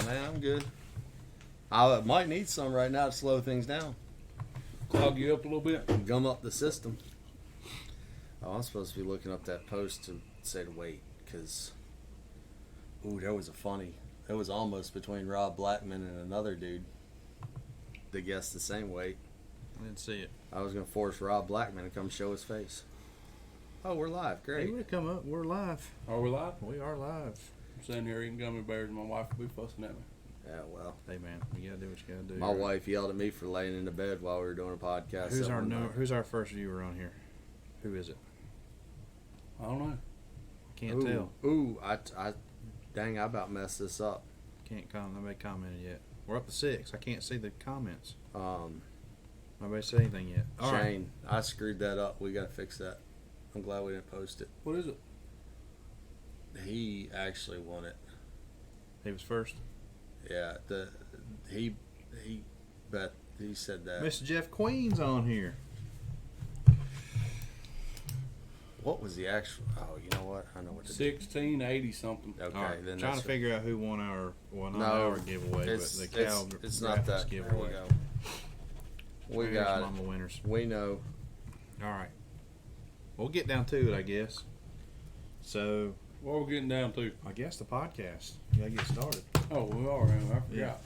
man. I'm good. I might need some right now to slow things down. Clog you up a little bit. Gum up the system. Oh, I'm supposed to be looking up that post to say to wait, because, there was it was almost between Rob Blackman and another dude that guessed the same weight. I didn't see it. I was going to force Rob Blackman to come show his face. Oh, we're live. Great. He would have come up. We're live. Are we live? We are live. I'm sitting here eating gummy bears and my wife will be fussing at me. Yeah, well. Hey, man, you got to do what you got to do. My wife yelled at me for laying in the bed while we were doing a podcast. Who's our first viewer on here? Who is it? I don't know. Can't tell. Dang, I about messed this up. Can't comment. Nobody commented yet. We're up to 6. I can't see the comments. Nobody said anything yet. All Shane, right. I screwed that up. We got to fix that. I'm glad we didn't post it. What is it? He actually won it. He was first? Yeah, he said that. Mr. Jeff Queen's on here. What was the actual? Oh, you know what? I know what to 1680 something. Okay, right, then trying to figure out who won our giveaway, it's, but the cow it's not that giveaway. There we go. We got Mama winners. We know. All right, we'll get down to it, I guess. So, What are we getting down to? I guess the podcast. You gotta get started. Oh, we are. I forgot.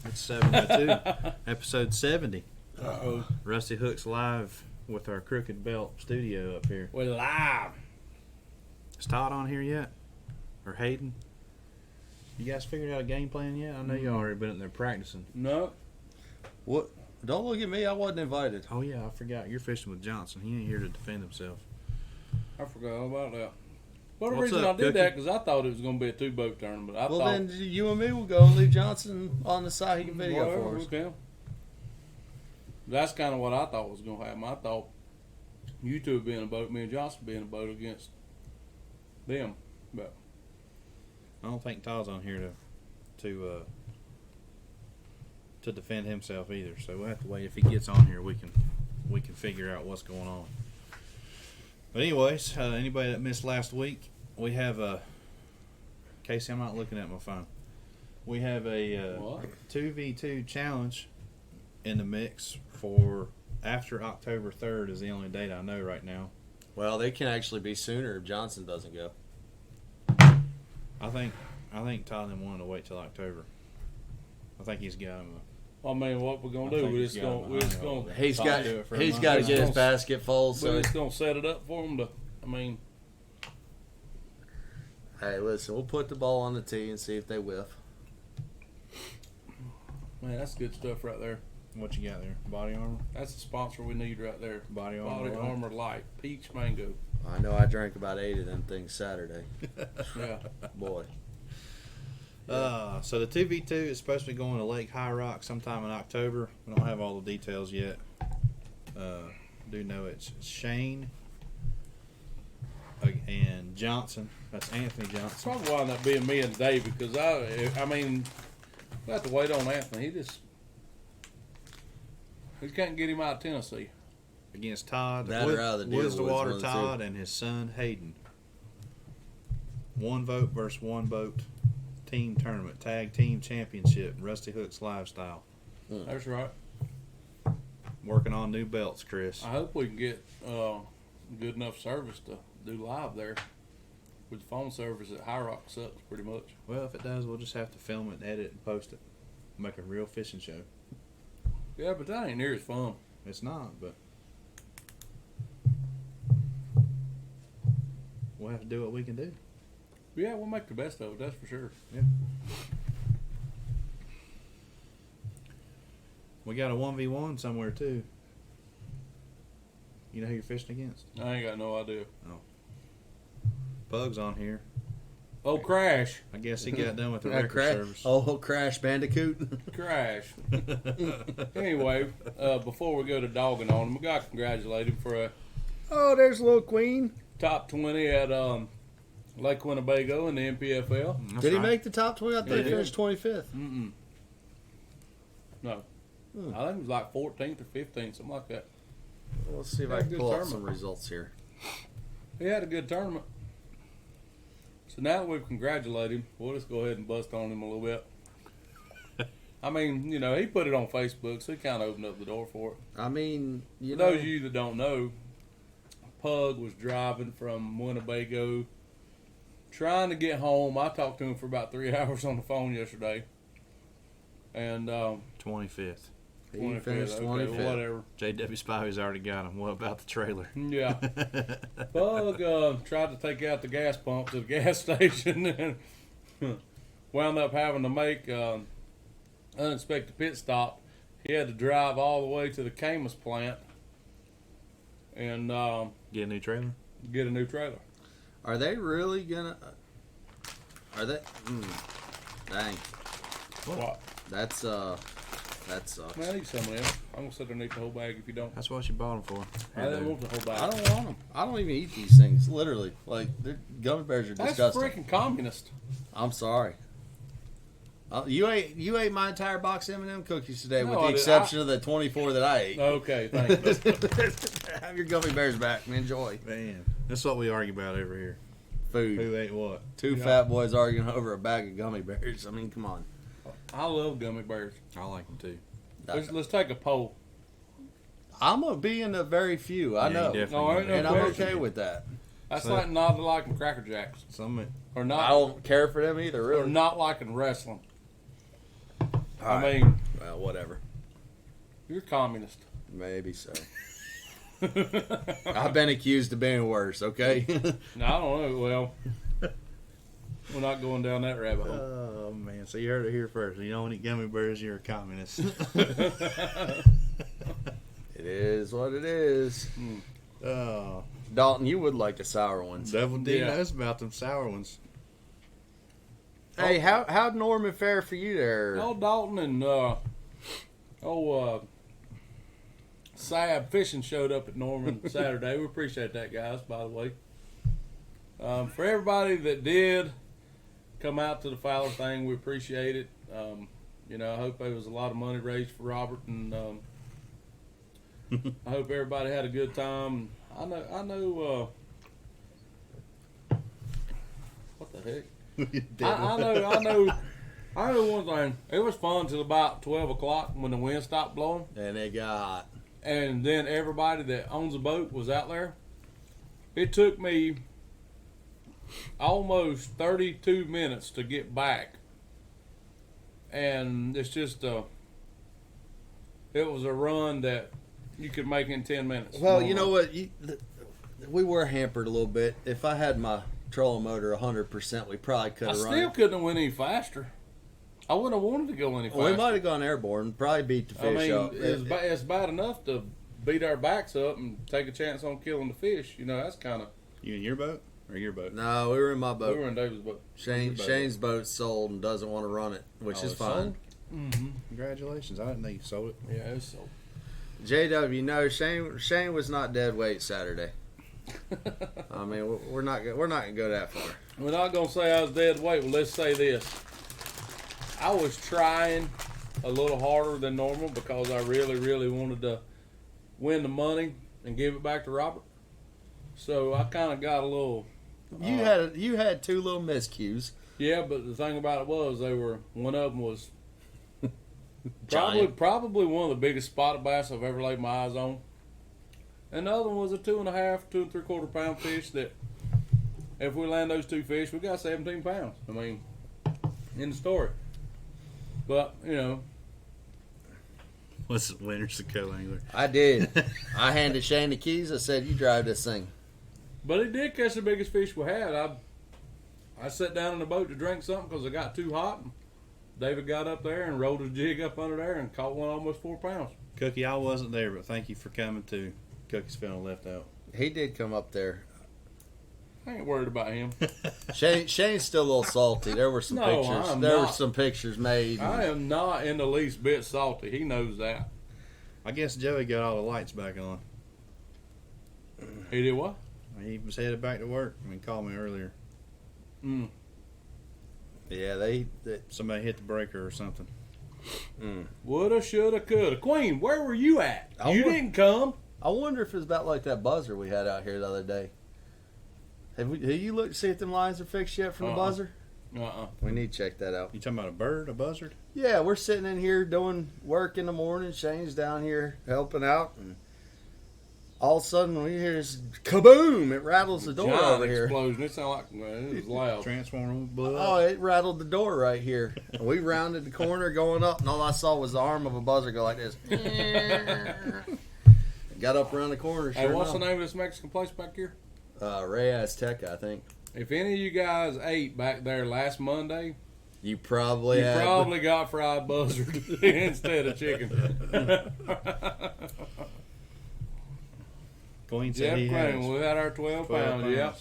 It's 72, episode 70. Uh-oh. Rusty Hook's live with our Crooked Belt studio up here. We're live. Is Todd on here yet? Or Hayden? You guys figured out a game plan yet? I know y'all already been in there practicing. No. What? Don't look at me. I wasn't invited. Oh, yeah, I forgot. You're fishing with Johnson. He ain't here to defend himself. I forgot all about that. Well, the What's reason up, I did Cookie? that because I thought it was going to be a 2-boat tournament. Well, then you and me will go and leave Johnson on the side. He can video for us. Okay. That's kind of what I thought was going to happen. I thought you two would be in a boat, me and Johnson would be in a boat against them. But I don't think Todd's on here to defend himself either. So we'll have to wait. If he gets on here, we can figure out what's going on. But anyways, anybody that missed last week, we have a Casey. I'm not looking at my phone. We have a 2v2 challenge in the mix for after October 3rd is the only date I know right now. Well, they can actually be sooner if Johnson doesn't go. I think Todd and wanted to wait till October. I think he's got him. I mean, what we're gonna do? We're just gonna. He's got to get his basket full. So we're just gonna set it up for him to. I mean, hey, listen, we'll put the ball on the tee and see if they whiff. Man, that's good stuff right there. What you got there? Body armor? That's the sponsor we need right there. Body armor. Body Armor Light, peach mango. I know I drank about 8 of them things Saturday. Yeah, boy. So the 2v2 is supposed to be going to Lake High Rock sometime in October. We don't have all the details yet. Do know it's Shane and Johnson. That's Anthony Johnson. probably wind up being me and Dave because I mean, we have to wait on Anthony. We can't get him out of Tennessee. Against Todd. That or out of the Woods to Woods, Water one of the Todd two. and his son Hayden. 1 vote versus 1 vote team tournament. Tag team championship. Rusty Hook's Lifestyle. That's right. Working on new belts, Chris. I hope we can get good enough service to do live there. With the phone service at High Rock sucks pretty much. Well, if it does, we'll just have to film it, edit, and post it. Make a real fishing show. Yeah, but that ain't near as fun. It's not, but we'll have to do what we can do. Yeah, we'll make the best of it, that's for sure. Yeah. We got a 1v1 somewhere, too. You know who you're fishing against? I ain't got no idea. Pug's on here. Oh, Crash. I guess he got done with the record service. Oh, Crash Bandicoot. Crash. Anyway, before we go to dogging on him, we got to congratulate him for a There's Little Queen. top 20 at Lake Winnebago in the MPFL. Did he make the top 20? I thought he did. finished 25th. Mm-mm. No. I think it was like 14th or 15th, something like that. Well, let's see if Yeah, I can good pull up tournament. some results here. He had a good tournament. So now that we've congratulated him, we'll just go ahead and bust on him a little bit. I mean, you know, he put it on Facebook, so he kind of opened up the door for it. I mean, you For know, those of you that don't know, Pug was driving from Winnebago, trying to get home. I talked to him for about 3 hours on the phone yesterday. And 25th. he finished okay, 25th. well, whatever. J.W. Spivey's already got him. What about the trailer? Yeah. Pug tried to take out the gas pump to the gas station and wound up having to make unexpected pit stop. He had to drive all the way to the Camus plant and Get a new trailer? get a new trailer. Are they really gonna? Are they? Dang, What? that sucks. Man, I need some of them. I'm going to sit there and eat the whole bag if you don't. That's what you bought them for. I didn't want the whole bag. I don't want them. I don't even eat these things. Literally, like gummy bears are That's disgusting. freaking communist. I'm sorry. You ate my entire box of M&M cookies today, No, with I the did- exception of the 24 that I ate. Okay, thank you. Have your gummy bears back and enjoy. Man, that's what we argue about over here. Food. Who ate what? Two Yeah. fat boys arguing over a bag of gummy bears. I mean, come on. I love gummy bears. I like them too. Let's take a poll. I'm gonna be in the very few. I Yeah, know, you definitely No, ain't no and I'm question. okay with that. That's So- like not liking Cracker Jacks Some or I not don't care for them either, or really. not liking wrestling. All I right. mean, Well, whatever. you're communist. Maybe so. I've been accused of being worse. Okay. No, I don't know. Well, we're not going down that rabbit hole. Oh man! So you heard it here first. You don't eat gummy bears, you're a communist. It is what it is. Oh, Dalton, you would like the sour ones. Devil D Yeah. knows about them sour ones. Hey, how'd Norman fare for you there? Old Dalton and Sab Fishing showed up at Norman Saturday. We appreciate that, guys, by the way. For everybody that did come out to the Fowler thing, we appreciate it. You know, I hope there was a lot of money raised for Robert, and I hope everybody had a good time. I know. What the heck? I know one thing. It was fun till about 12 o'clock when the wind stopped blowing. And it got hot. And then everybody that owns a boat was out there. It took me almost 32 minutes to get back. And it's just, it was a run that you could make in 10 minutes. Well, you know what? We were hampered a little bit. If I had my trolling motor 100%, we probably could I have run. still couldn't have went any faster. I wouldn't have wanted to go any faster. Well, we might have gone airborne. Probably beat the I fish mean, up. it's bad enough to beat our backs up and take a chance on killing the fish. You know, that's kind of. You in your boat or your boat? No, we were in my We boat. were in David's boat. Shane's boat sold and doesn't want to run it, which Oh, is it's fine. sold? Mm-hmm. Congratulations! I didn't know you sold it. Yeah, it's sold. JW, no, Shane was not dead weight Saturday. I mean, we're not gonna go that far. We're not gonna say I was dead weight. Well, let's say this: I was trying a little harder than normal because I really, really wanted to win the money and give it back to Robert. So I kind of got a little. You had two little miscues. Yeah, but the thing about it was one of them was Giant. probably one of the biggest spotted bass I've ever laid my eyes on. And the other one was a 2.5, 2 3/4 pound fish that if we land those two fish, we got 17 pounds. I mean, in the story. But, you know, What's winner's the co-angler? I did. I handed Shane the keys. I said, "You drive this thing." but it did catch the biggest fish we had. I sat down in the boat to drink something because it got too hot. And David got up there and rolled his jig up under there and caught one almost 4 pounds. Cookie, I wasn't there, but thank you for coming too. Cookie's feeling left out. He did come up there. I ain't worried about him. Shane's still a little salty. There were some No, pictures. I'm There were not. some pictures made. I am not in the least bit salty. He knows that. I guess Joey got all the lights back on. He did what? He was headed back to work when he called me earlier. Mm. Yeah, they Somebody hit the breaker or something. Woulda, shoulda, coulda. Queen, where were you at? I You wa- didn't come. I wonder if it's about like that buzzer we had out here the other day. Have you looked to see if them lines are fixed yet from the Uh-uh. buzzer? We need to check that out. You talking about a bird, a buzzard? Yeah, we're sitting in here doing work in the morning. Shane's down here helping out, and all of a sudden we hear this kaboom! It rattles the door Giant over here. explosion. It sounded like it was loud. Transformer blew up. Oh, it rattled the door right here. And we rounded the corner going up, and all I saw was the arm of a buzzard go like this. Got up around the corner. Sure Hey, what's the enough. name of this Mexican place back here? Ray Azteca, I think. If any of you guys ate back there last Monday, You probably you had. probably got fried buzzard instead of chicken. Queen said Jeff he Crane, has we had our 12 pounds, yeah.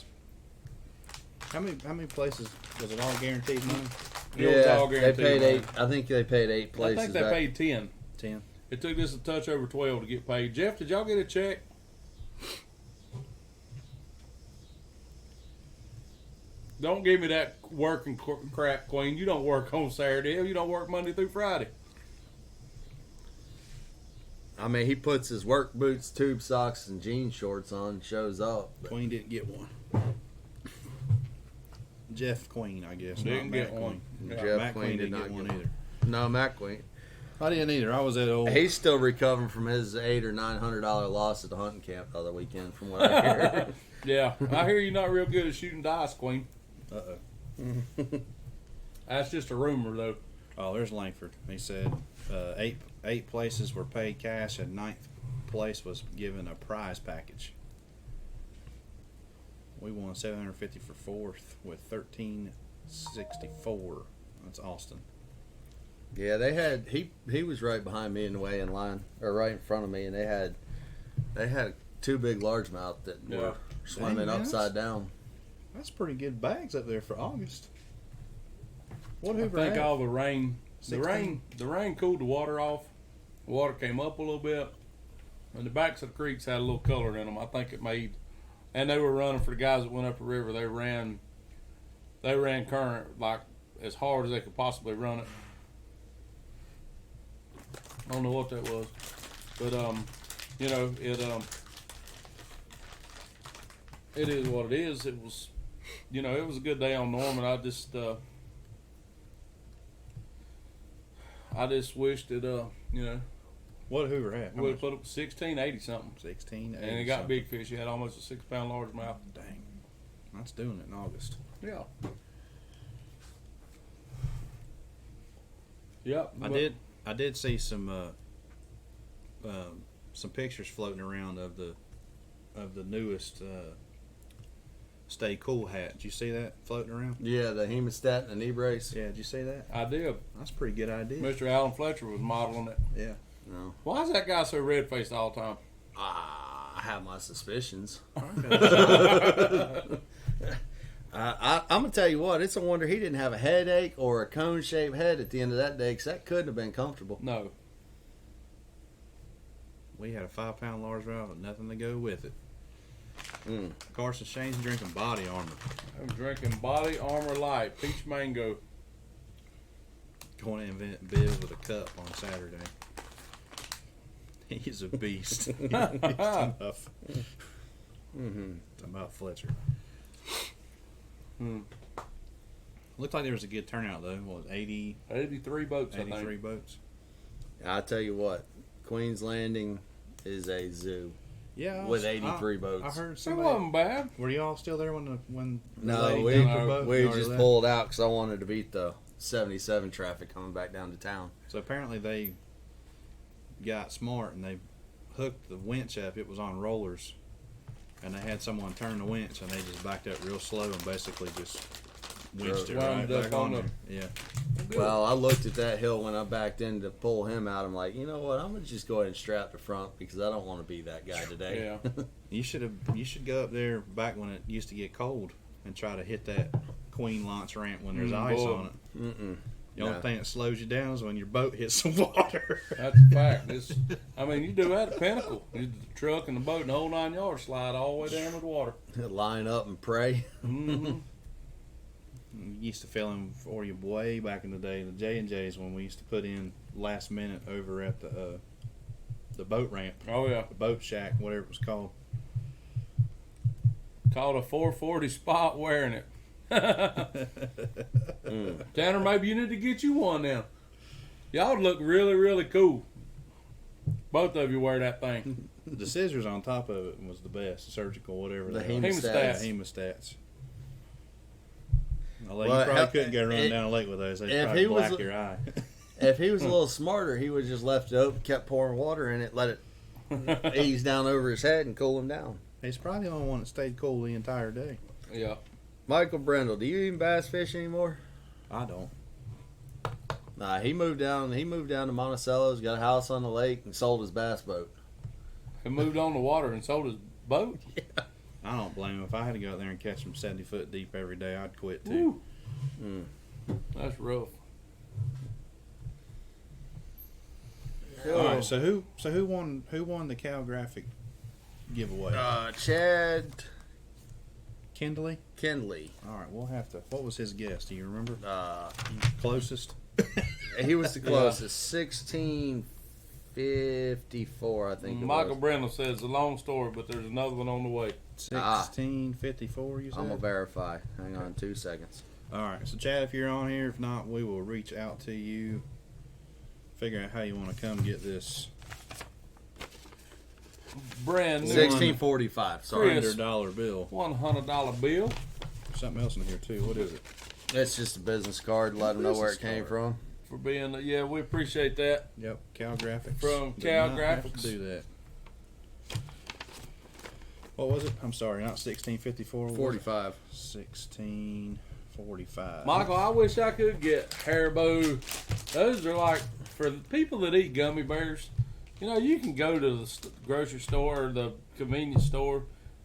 How many places was it all guaranteed money? It was all they guaranteed paid money. 8. I think they paid 8 I places. think they back. paid 10. 10. It took us a touch over 12 to get paid. Jeff, did y'all get a check? Don't give me that working crap, Queen. You don't work on Saturday. You don't work Monday through Friday. I mean, he puts his work boots, tube socks, and jean shorts on, and shows up. But Queen didn't get one. Jeff Queen, I guess. Didn't not get Matt one. Queen. Yeah. Jeff Matt Queen Queen did didn't not get one get either. no, Matt Queen. I didn't either. I was at old. He's still recovering from his $800 or $900 loss at the hunting camp the other weekend, from what I hear. Yeah, I hear you're not real good at shooting dice, Queen. Uh-oh. That's just a rumor, though. Oh, there's Langford. He said eight places were paid cash, and 9th place was given a prize package. We won $750 for 4th with $1364. That's Austin. Yeah, they had he was right behind me in the weigh-in line, or right in front of me, and they had 2 big largemouth that Yeah. were swimming Dang, upside down. That's pretty good bags up there for August. What I Hoover think had? all the rain, 16? the rain cooled the water off. The water came up a little bit, and the backs of the creeks had a little color in them. I think it made, and they were running for the guys that went up the river. They ran current like as hard as they could possibly run it. I don't know what that was, but you know, it is what it is. It was, you know, it was a good day on Norman. I just wished it, you know, What Hoover had? How would much? have put up 1680 something. 16. And it got big fish. He had almost a 6 pound largemouth. Dang. That's doing it in August. Yeah. Yep. I did see some pictures floating around of the newest Stay Cool hat. Did you see that floating around? Yeah, the hemostat and the knee brace. Yeah, did you see that? I did. That's a pretty good idea. Mr. Alan Fletcher was modeling it. Yeah. No, Why is that guy so red faced all the time? I have my suspicions. Okay. I'm gonna tell you what. It's a wonder he didn't have a headache or a cone-shaped head at the end of that day, because that couldn't have been comfortable. No. We had a 5 pound largemouth with nothing to go with it. Mm. Carson Shane's drinking body armor. I'm drinking Body Armor Light, peach mango. Going to invent Biz with a cup on Saturday. He's a beast. He's tough. Mm-hmm. Talking about Fletcher. Hmm. Looked like there was a good turnout though. What, 80, 83 boats, I 83 think. boats? I tell you what, Queen's Landing is a zoo. Yeah, With 83 boats. I heard It somebody. wasn't bad. Were y'all still there when the No, lady we dumped her boat? we You already just left? pulled out because I wanted to beat the 77 traffic coming back down to town. So apparently they got smart and they hooked the winch up. It was on rollers, and they had someone turn the winch, and they just backed up real slow and basically just winched it right Wound it up back on on the- there. Yeah. Good. Well, I looked at that hill when I backed in to pull him out. I'm like, you know what? I'm gonna just go ahead and strap the front because I don't want to be that guy today. Yeah. You should go up there back when it used to get cold and try to hit that Queen launch ramp when there's ice boy. on it. Mm-mm. The only No. thing that slows you down is when your boat hits the water. That's a fact. I mean, you do that at Pinnacle. The truck and the boat and the whole 9 yards slide all the way down with the water. Line up and pray. Mm-hmm. You used to fill in for you way back in the day, the J&J's, when we used to put in last minute over at the boat ramp, Oh, yeah. the boat shack, whatever it was called. Called a 440 spot wearing it. Tanner, maybe you need to get you one now. Y'all would look really, really cool. Both of you wear that thing. The scissors on top of it was the best. Surgical, whatever. The they are. hemostats. Hemostats. You Well, probably couldn't go running down a lake with those. They'd if probably he was- black your eye. If he was a little smarter, he would have just left it open, kept pouring water in it, let it ease down over his head and cool him down. He's probably the only one that stayed cool the entire day. Yeah. Michael Brindle, do you even bass fish anymore? I don't. Nah, he moved down. He moved down to Monticello's, got a house on the lake, and sold his bass boat. He moved on the water and sold his boat. I don't blame him. If I had to go out there and catch them 70 foot deep every day, I'd quit too. Woo. That's rough. All right, so who won the Cal Graphic giveaway? Chad Kindley. Kindley. All right, we'll have to. What was his guess? Do you remember? Uh, Closest. he was the closest. 1654, I think. Michael it was. Brindle says it's a long story, but there's another one on the way. 1654. You said. I'm gonna verify. Hang on 2 seconds. All right, so Chad, if you're on here, if not, we will reach out to you. Figure out how you want to come get this Brand new 1645. Sorry, Chris. $100 bill. $100 bill. Something else in here too. What is it? it's just a business card. Let them know where it Business came card. from. For being, yeah, we appreciate that. Yep, Cal Graphics. From Did Cal not have to Graphics. do that. What was it? I'm sorry, not 1654. 45. 1645. Michael, I wish I could get Haribo. Those are like, for the people that eat gummy bears, you know, you can go to the grocery store or the convenience store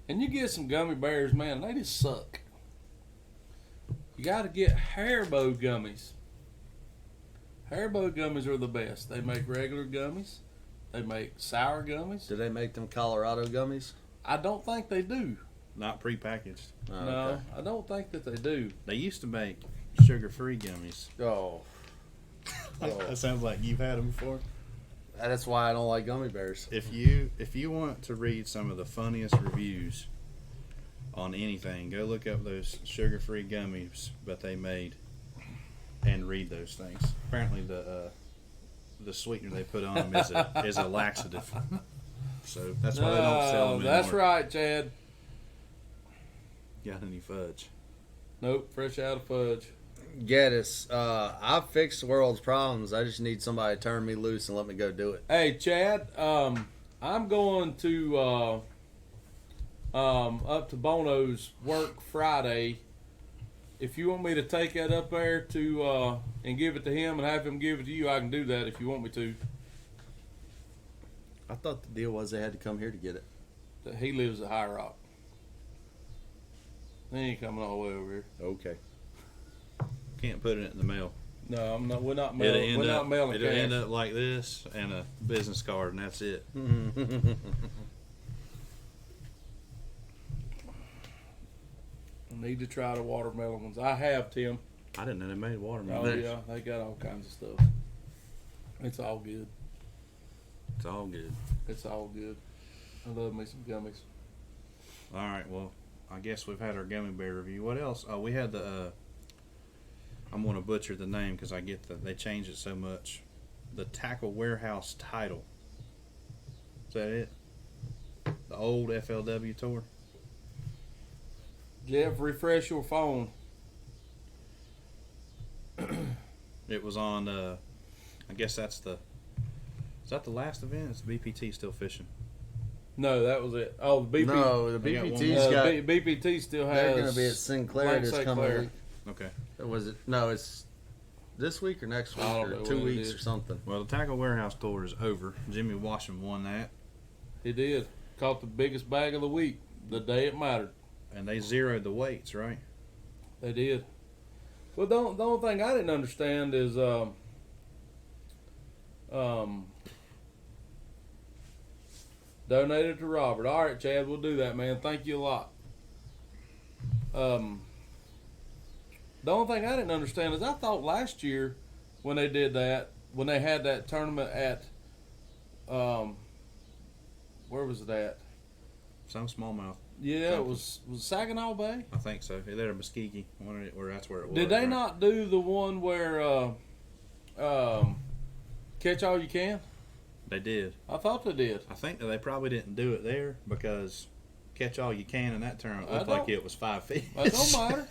and you get some gummy bears, man, they just suck. You got to get Haribo gummies. Haribo gummies are the best. They make regular gummies. They make sour gummies. Do they make them Colorado gummies? I don't think they do. Not prepackaged. Oh, No, okay. I don't think that they do. They used to make sugar-free gummies. Oh. That sounds like you've had them before. That's why I don't like gummy bears. If you want to read some of the funniest reviews on anything, go look up those sugar-free gummies that they made and read those things. Apparently, the sweetener they put on them is a laxative. So that's why they don't sell them That's anymore. right, Chad. Got any fudge? Nope, fresh out of fudge. Geddes, I've fixed the world's problems. I just need somebody to turn me loose and let me go do it. Hey, Chad, I'm going to up to Bono's work Friday. If you want me to take that up there to and give it to him and have him give it to you, I can do that if you want me to. I thought the deal was they had to come here to get it. He lives at High Rock. He ain't coming all the way over here. Okay. Can't put it in the mail. No, I'm not. We're not mailing. We're not mailing It'll end cash. up like this and a business card, and that's it. Need to try the watermelon ones. I have, Tim. I didn't know they made Oh watermelon. yeah, they got all kinds of stuff. It's all good. It's all good. It's all good. I love me some gummies. All right, well, I guess we've had our gummy bear review. What else? Oh, we had the. I'm going to butcher the name because I get that they change it so much. The Tackle Warehouse title. Is that it? The old FLW tour. Jeff, refresh your phone. It was on. I guess that's the. Is that the last event? Is the BPT still fishing? No, that was it. Oh, the BP. No, the They got one BPT's more. got. BPT still has. They're going to be at Sinclair Lake this St. coming Clair. week. Okay. Or was it? No, it's this week or next week I don't or know 2 when it weeks is. or something. Well, the Tackle Warehouse tour is over. Jimmy Washington won that, He did. Caught the biggest bag of the week the day it mattered. and they zeroed the weights, right? They did. Well, the only thing I didn't understand is donated to Robert. All right, Chad, we'll do that, man. Thank you a lot. The only thing I didn't understand is I thought last year when they did that, when they had that tournament at, where was it at? Some smallmouth. Yeah, it was Saginaw Bay. I think so. They're in Muskegee, or that's where it was. Did they right? not do the one where catch all you can? They did. I thought they did. I think that they probably didn't do it there because catch all you can in that tournament looked like it was 5 feet. That don't matter.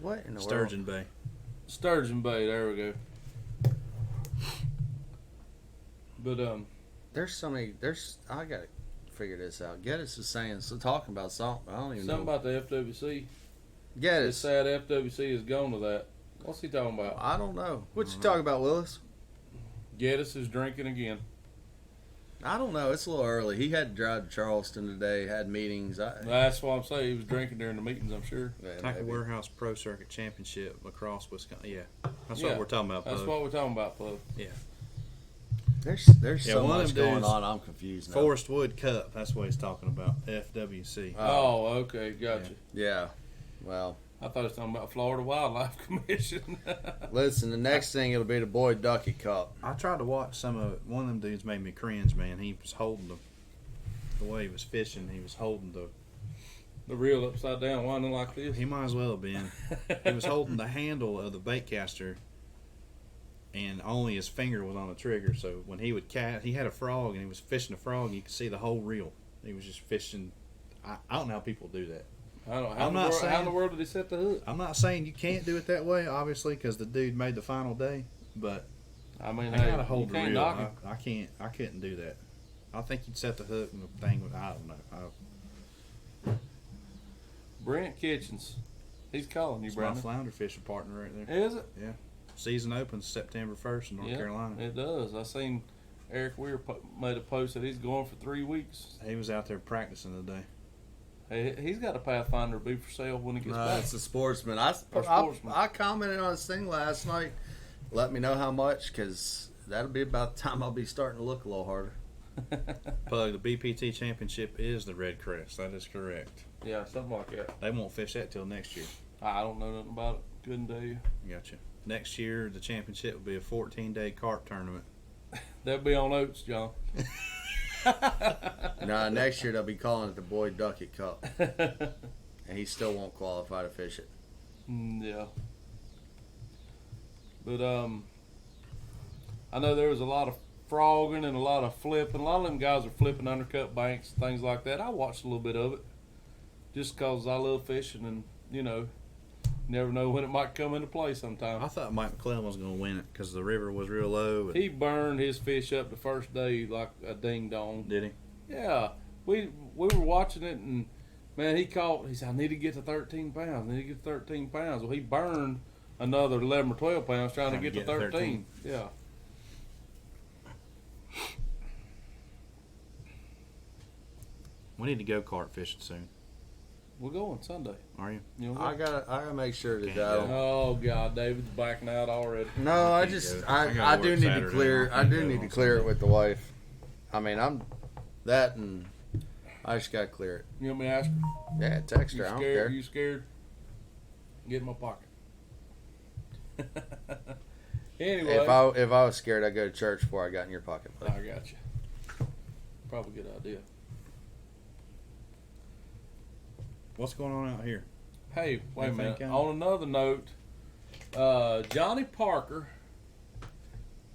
What in the Sturgeon Bay. Sturgeon Bay. There we go. But There's so many. I gotta figure this out. Geddes is saying talking about something. I don't even something know. about the FWC. It's Geddes. sad FWC is gone to that. What's he talking about? I don't know. What you talking about, Willis? Geddes is drinking again. I don't know. It's a little early. He had to drive to Charleston today. Had meetings. That's what I'm saying. He was drinking during the meetings, I'm sure. Yeah, Tackle maybe. Warehouse Pro Circuit Championship, Lacrosse, Wisconsin. Yeah, that's Yeah, what we're talking about. That's Pug. what we're talking about, Pug. Yeah. There's Yeah, so one of much them going dudes- on. I'm confused now. Forest Wood Cup. That's what he's talking about. FWC. Oh, okay, gotcha. Yeah. Well, I thought he was talking about Florida Wildlife Commission. listen. The next thing it'll be the Boyd Duckett Cup. I tried to watch some of it. One of them dudes made me cringe, man. He was holding the way he was fishing. He was holding The reel upside down, winding like this. He might as well have been. He was holding the handle of the bait caster, and only his finger was on the trigger. So when he would cast, he had a frog, and he was fishing the frog. And you could see the whole reel. He was just fishing. I don't know how people do that. I don't. I'm not saying- How in the world did he set the hook? I'm not saying you can't do it that way, obviously, because the dude made the final day. But I mean, I hey, gotta you hold the can't reel. knock him. I can't. I couldn't do that. I think you'd set the hook and the thing. I don't know. Brent Kitchens, he's calling you, It's my Brandon. flounder fishing partner right there. Is it? Season opens September 1st in North Yeah, Carolina. it does. I seen Eric Weir made a post that he's going for 3 weeks. He was out there practicing today. Hey, he's got a Pathfinder to be for sale when he gets No, back. it's a sportsman. Sportsman. I commented on this thing last night. Let me know how much, because that'll be about the time I'll be starting to look a little harder. Pug, the BPT championship is the Red Crest. That is correct. Yeah, something like that. They won't fish that till next year. I don't know nothing about it. Couldn't tell you. Gotcha. Next year, the championship will be a 14-day carp tournament. That'll be on Oats, John. Now next year they'll be calling it the Boyd Duckett Cup, and he still won't qualify to fish it. Yeah. But I know there was a lot of frogging and a lot of flipping. A lot of them guys are flipping undercut banks, things like that. I watched a little bit of it, just because I love fishing, and never know when it might come into play sometime. I thought Mike McClellan was going to win it because the river was real low. He burned his fish up the first day like a ding dong. Did he? Yeah, we were watching it, and man, he said, I need to get to 13 pounds. I need to get to 13 pounds. Well, he burned another 11 or 12 pounds trying to get to 13. Yeah. We need to go carp fishing soon. We're going Sunday. Are you? You know I what? gotta make sure that Can't I don't. Oh God, David's backing out already. No, I I can't just go. I I gotta do work need to Saturday. clear. I I can't do go need to on clear it Sunday. with the wife. I mean, I'm that, and I just gotta clear it. You want me to ask her? Yeah, text You her. I don't scared? care. You scared? Get in my pocket. Anyway, If I was scared, I'd go to church before I got in your pocket. I got you. Probably a good idea. What's going on out here? Hey, wait a Anything minute. coming? On another note, Johnny Parker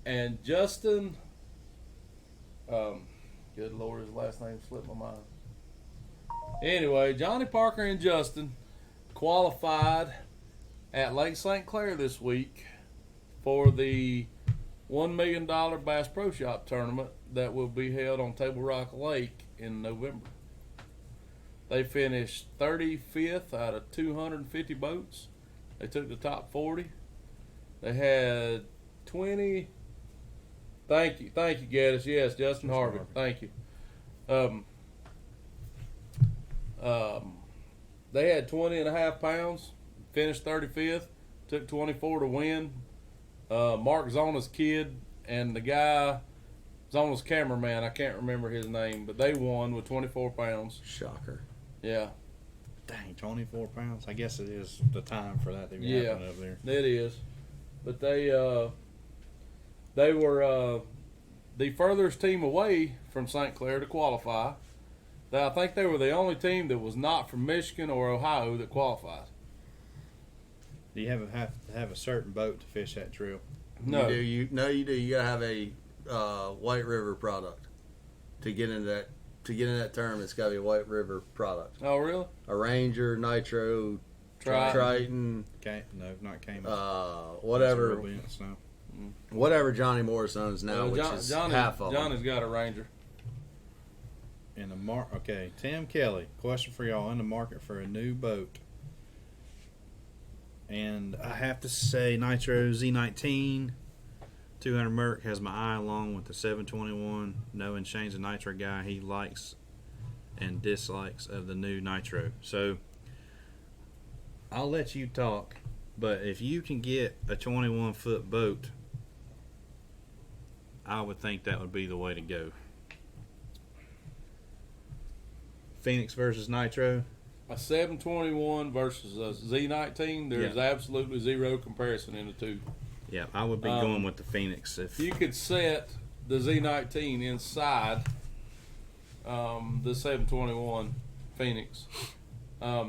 and Justin. Good Lord, his last name slipped my mind. Anyway, Johnny Parker and Justin qualified at Lake St. Clair this week for the $1 million Bass Pro Shop tournament that will be held on Table Rock Lake in November. They finished 35th out of 250 boats. They took the top 40. They had 20. Thank you, Gaddis. Yes, Justin Harvey. Thank you. They had 20.5 pounds. Finished 35th. Took 24 to win. Mark Zona's kid and the guy, Zona's cameraman, I can't remember his name, but they won with 24 pounds. Shocker. Yeah, Dang, 24 pounds. I guess it is the time for that to be Yeah. happening up there. it is. But they were the furthest team away from St. Clair to qualify. I think they were the only team that was not from Michigan or Ohio that qualified. Do you have to have a certain boat to fish that trail? No. You do. You gotta have a White River product to get into that. To get in that term, it's gotta be a White River product. Oh, really? A Ranger, Nitro, Triton. No, not Cayman. Whatever. No. Whatever Johnny Morris owns now, which is half of them. Johnny's got a Ranger. Okay, Tim Kelly, question for y'all: in the market for a new boat, and I have to say, Nitro Z19 200 Merc has my eye along with the 721. Knowing Shane's a Nitro guy, he likes and dislikes of the new Nitro. So I'll let you talk, but if you can get a 21-foot boat, I would think that would be the way to go. Phoenix versus Nitro. A 721 versus a Z19, there's absolutely zero comparison in the two. Yeah, I would be going with the Phoenix. If you could set the Z19 inside the 721 Phoenix. I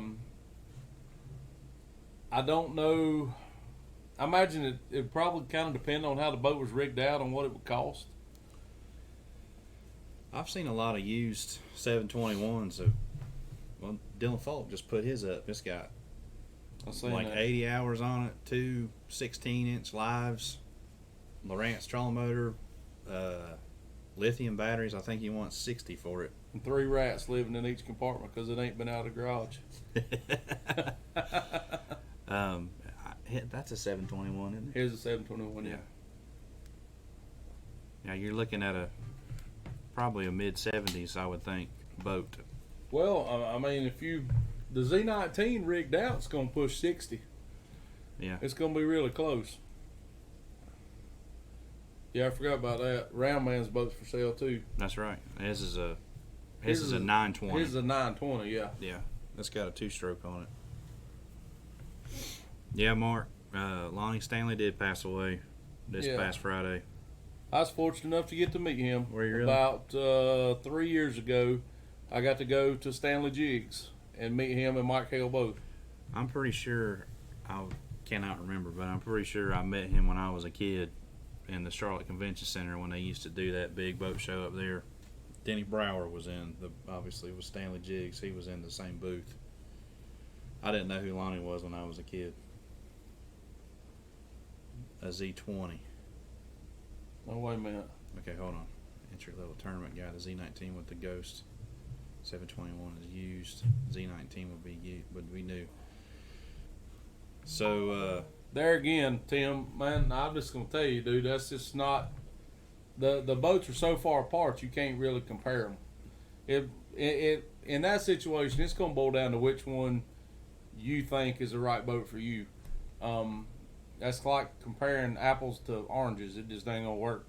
don't know. I imagine it probably kind of depend on how the boat was rigged out and what it would cost. I've seen a lot of used 721s. Well, Dylan Falk just put his up. It's got like 80 hours on it, 2 16-inch lives, Lowrance trolling motor, lithium batteries. I think he wants 60 for it. And 3 rats living in each compartment because it ain't been out of the garage. That's a 721, isn't it? Here's a 721, yeah. Now you're looking at probably a mid-70s, I would think, boat. Well, I mean, the Z19 rigged out, it's going to push 60. Yeah. It's going to be really close. Yeah, I forgot about that. Round Man's boat's for sale too. That's right. His is a 920. His is a 920, yeah. Yeah, it's got a 2-stroke on it. Yeah, Mark. Lonnie Stanley did pass away this past Friday. I was fortunate enough to get to meet him. Were you really? About 3 years ago, I got to go to Stanley Jigs and meet him and Mike Hale both. I'm pretty sure, I cannot remember, but I'm pretty sure I met him when I was a kid in the Charlotte Convention Center when they used to do that big boat show up there. Denny Brower was obviously was Stanley Jigs. He was in the same booth. I didn't know who Lonnie was when I was a kid. A Z20. Oh, wait a minute. Okay, hold on. Entry level tournament guy, the Z19 with the Ghost. 721 is used. Z19 would be new. So there again, Tim, man, I'm just gonna tell you, dude, that's just not. The boats are so far apart, you can't really compare them. It in that situation, it's gonna boil down to which one you think is the right boat for you. That's like comparing apples to oranges. It just ain't gonna work.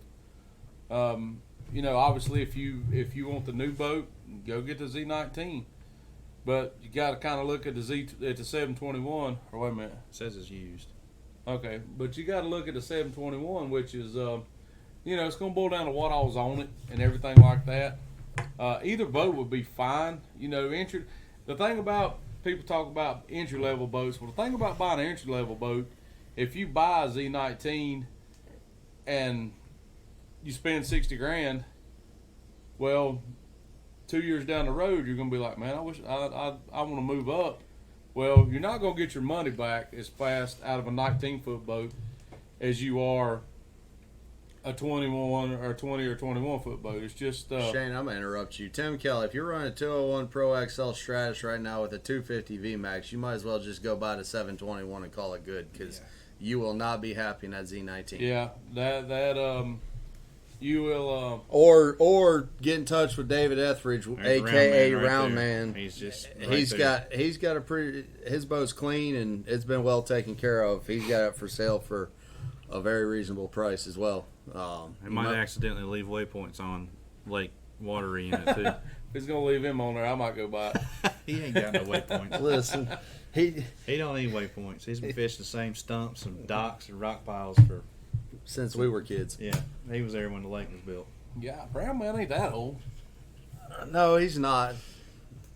Obviously, if you want the new boat, go get the Z19. But you got to kind of look at the 721. Or wait a minute, it says it's used. Okay, but you got to look at the 721, which is it's gonna boil down to what I was on it and everything like that. Either boat would be fine. The thing about people talk about entry level boats. Well, the thing about buying an entry level boat, if you buy a Z19 and you spend $60,000, well, 2 years down the road, you're gonna be like, man, I wish I want to move up. Well, you're not gonna get your money back as fast out of a 19-foot boat as you are a 21 or 20 or 21-foot boat. It's just Shane, I'm gonna interrupt you. Tim Kelly, if you're running a 201 Pro XL Stratus right now with a 250 VMAX, you might as well just go buy the 721 and call it good, because you will not be happy in that Z19. Yeah, that you will. Or get in touch with David Etheridge, aka Round Man. He's got a pretty. His boat's clean and it's been well taken care of. He's got it for sale for a very reasonable price as well. He might accidentally leave waypoints on Lake Watery in it too. If he's gonna leave him on there, I might go buy it. He ain't got no waypoints. Listen, he don't need waypoints. He's been fishing the same stumps and docks and rock piles since we were kids. Yeah, he was there when the lake was built. Yeah, Brown Man ain't that old. No, he's not.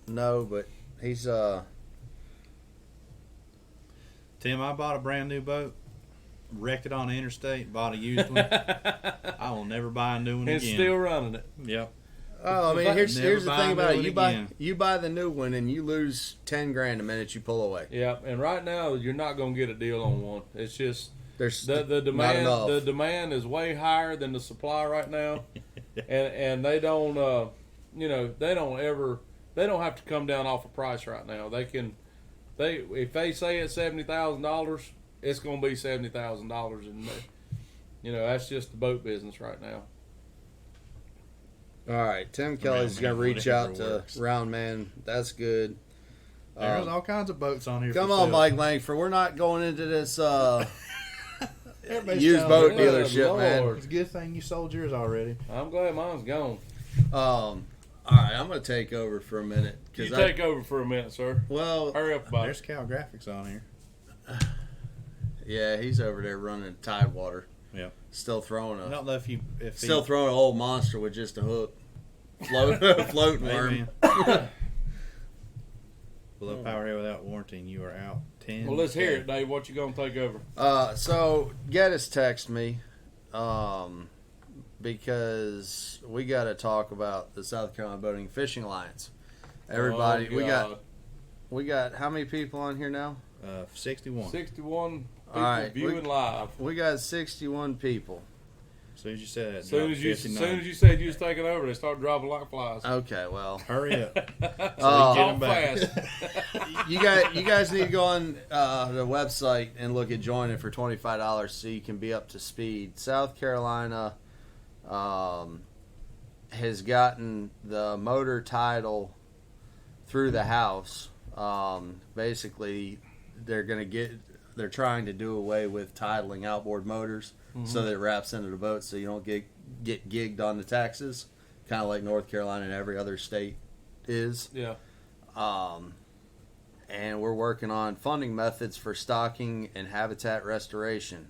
No, but he's Tim, I bought a brand new boat, wrecked it on the interstate, bought a used one. I will never buy a new one and again. still running it. Yep. Oh, I mean, here's Never the buy thing a about new it. one You buy the new one and you lose $10,000 the minute you pull away. Yeah, and right now you're not going to get a deal on one. It's just There's the not demand. enough. The demand is way higher than the supply right now, and they don't. They don't have to come down off a price right now. If they say it's $70,000, it's going to be $70,000, and that's just the boat business right now. All right, Tim Kelly's going to reach whatever out to works. Round Man. That's good. There's all kinds of boats on here. Come for on, sale. Mike Langford. We're not going into this Everybody's used telling boat me, Good dealership, man. Lord. It's a good thing you sold yours already. I'm glad mine's gone. All right, I'm going to take over for a minute. You take over for a minute, sir. Well, Hurry up about There's it. Cal Graphics on here. yeah, he's over there running Tidewater. Yeah. Still throwing I don't know if Still throwing an old monster with just a hook. Floating worm. Amen. Below power head without warranty, and you are out 10. Well, let's hear it, Dave. What you gonna take over? So Geddes texted me because we got to talk about the South Carolina Boating and Fishing Alliance. Everybody, Oh, we got how many people on here now? 61. 61 people All right, viewing live. We got 61 people. As soon as you said that, As soon as dropped you said you was taking over, they start dropping like flies. Okay, well, Hurry up. Oh. Get 'em Talk back. fast. you guys need to go on the website and look at joining for $25 so you can be up to speed. South Carolina has gotten the motor title through the House. Basically, they're trying to do away with titling outboard motors so that it wraps into the boat so you don't get gigged on the taxes, kind of like North Carolina and every other state is. Yeah. And we're working on funding methods for stocking and habitat restoration.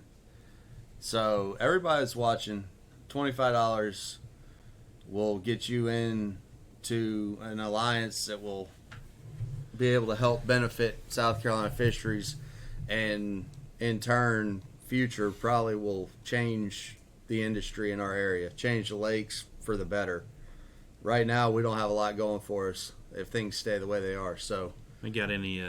So everybody's watching. $25 will get you into an alliance that will be able to help benefit South Carolina fisheries, and in turn, future probably will change the industry in our area, change the lakes for the better. Right now, we don't have a lot going for us if things stay the way they are. So, We got any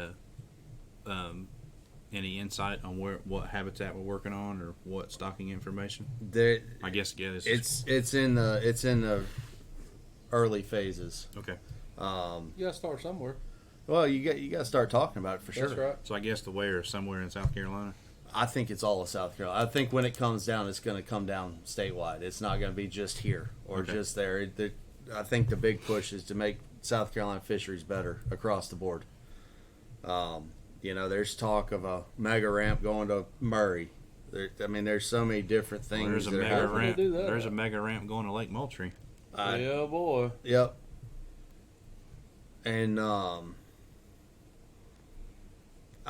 insight on what habitat we're working on or what stocking information? I guess this is it's in the early phases. okay. You gotta start somewhere. Well, you got to start talking about it for sure. That's right. So I guess the where is somewhere in South Carolina. I think it's all of South Carolina. I think when it comes down, it's going to come down statewide. It's not going to be just here or Okay. just there. I think the big push is to make South Carolina fisheries better across the board. There's talk of a mega ramp going to Murray. There's so many different things. There's a that are mega happening. ramp. do that? There's a mega ramp going to Lake Moultrie. Yeah, boy. Yep. And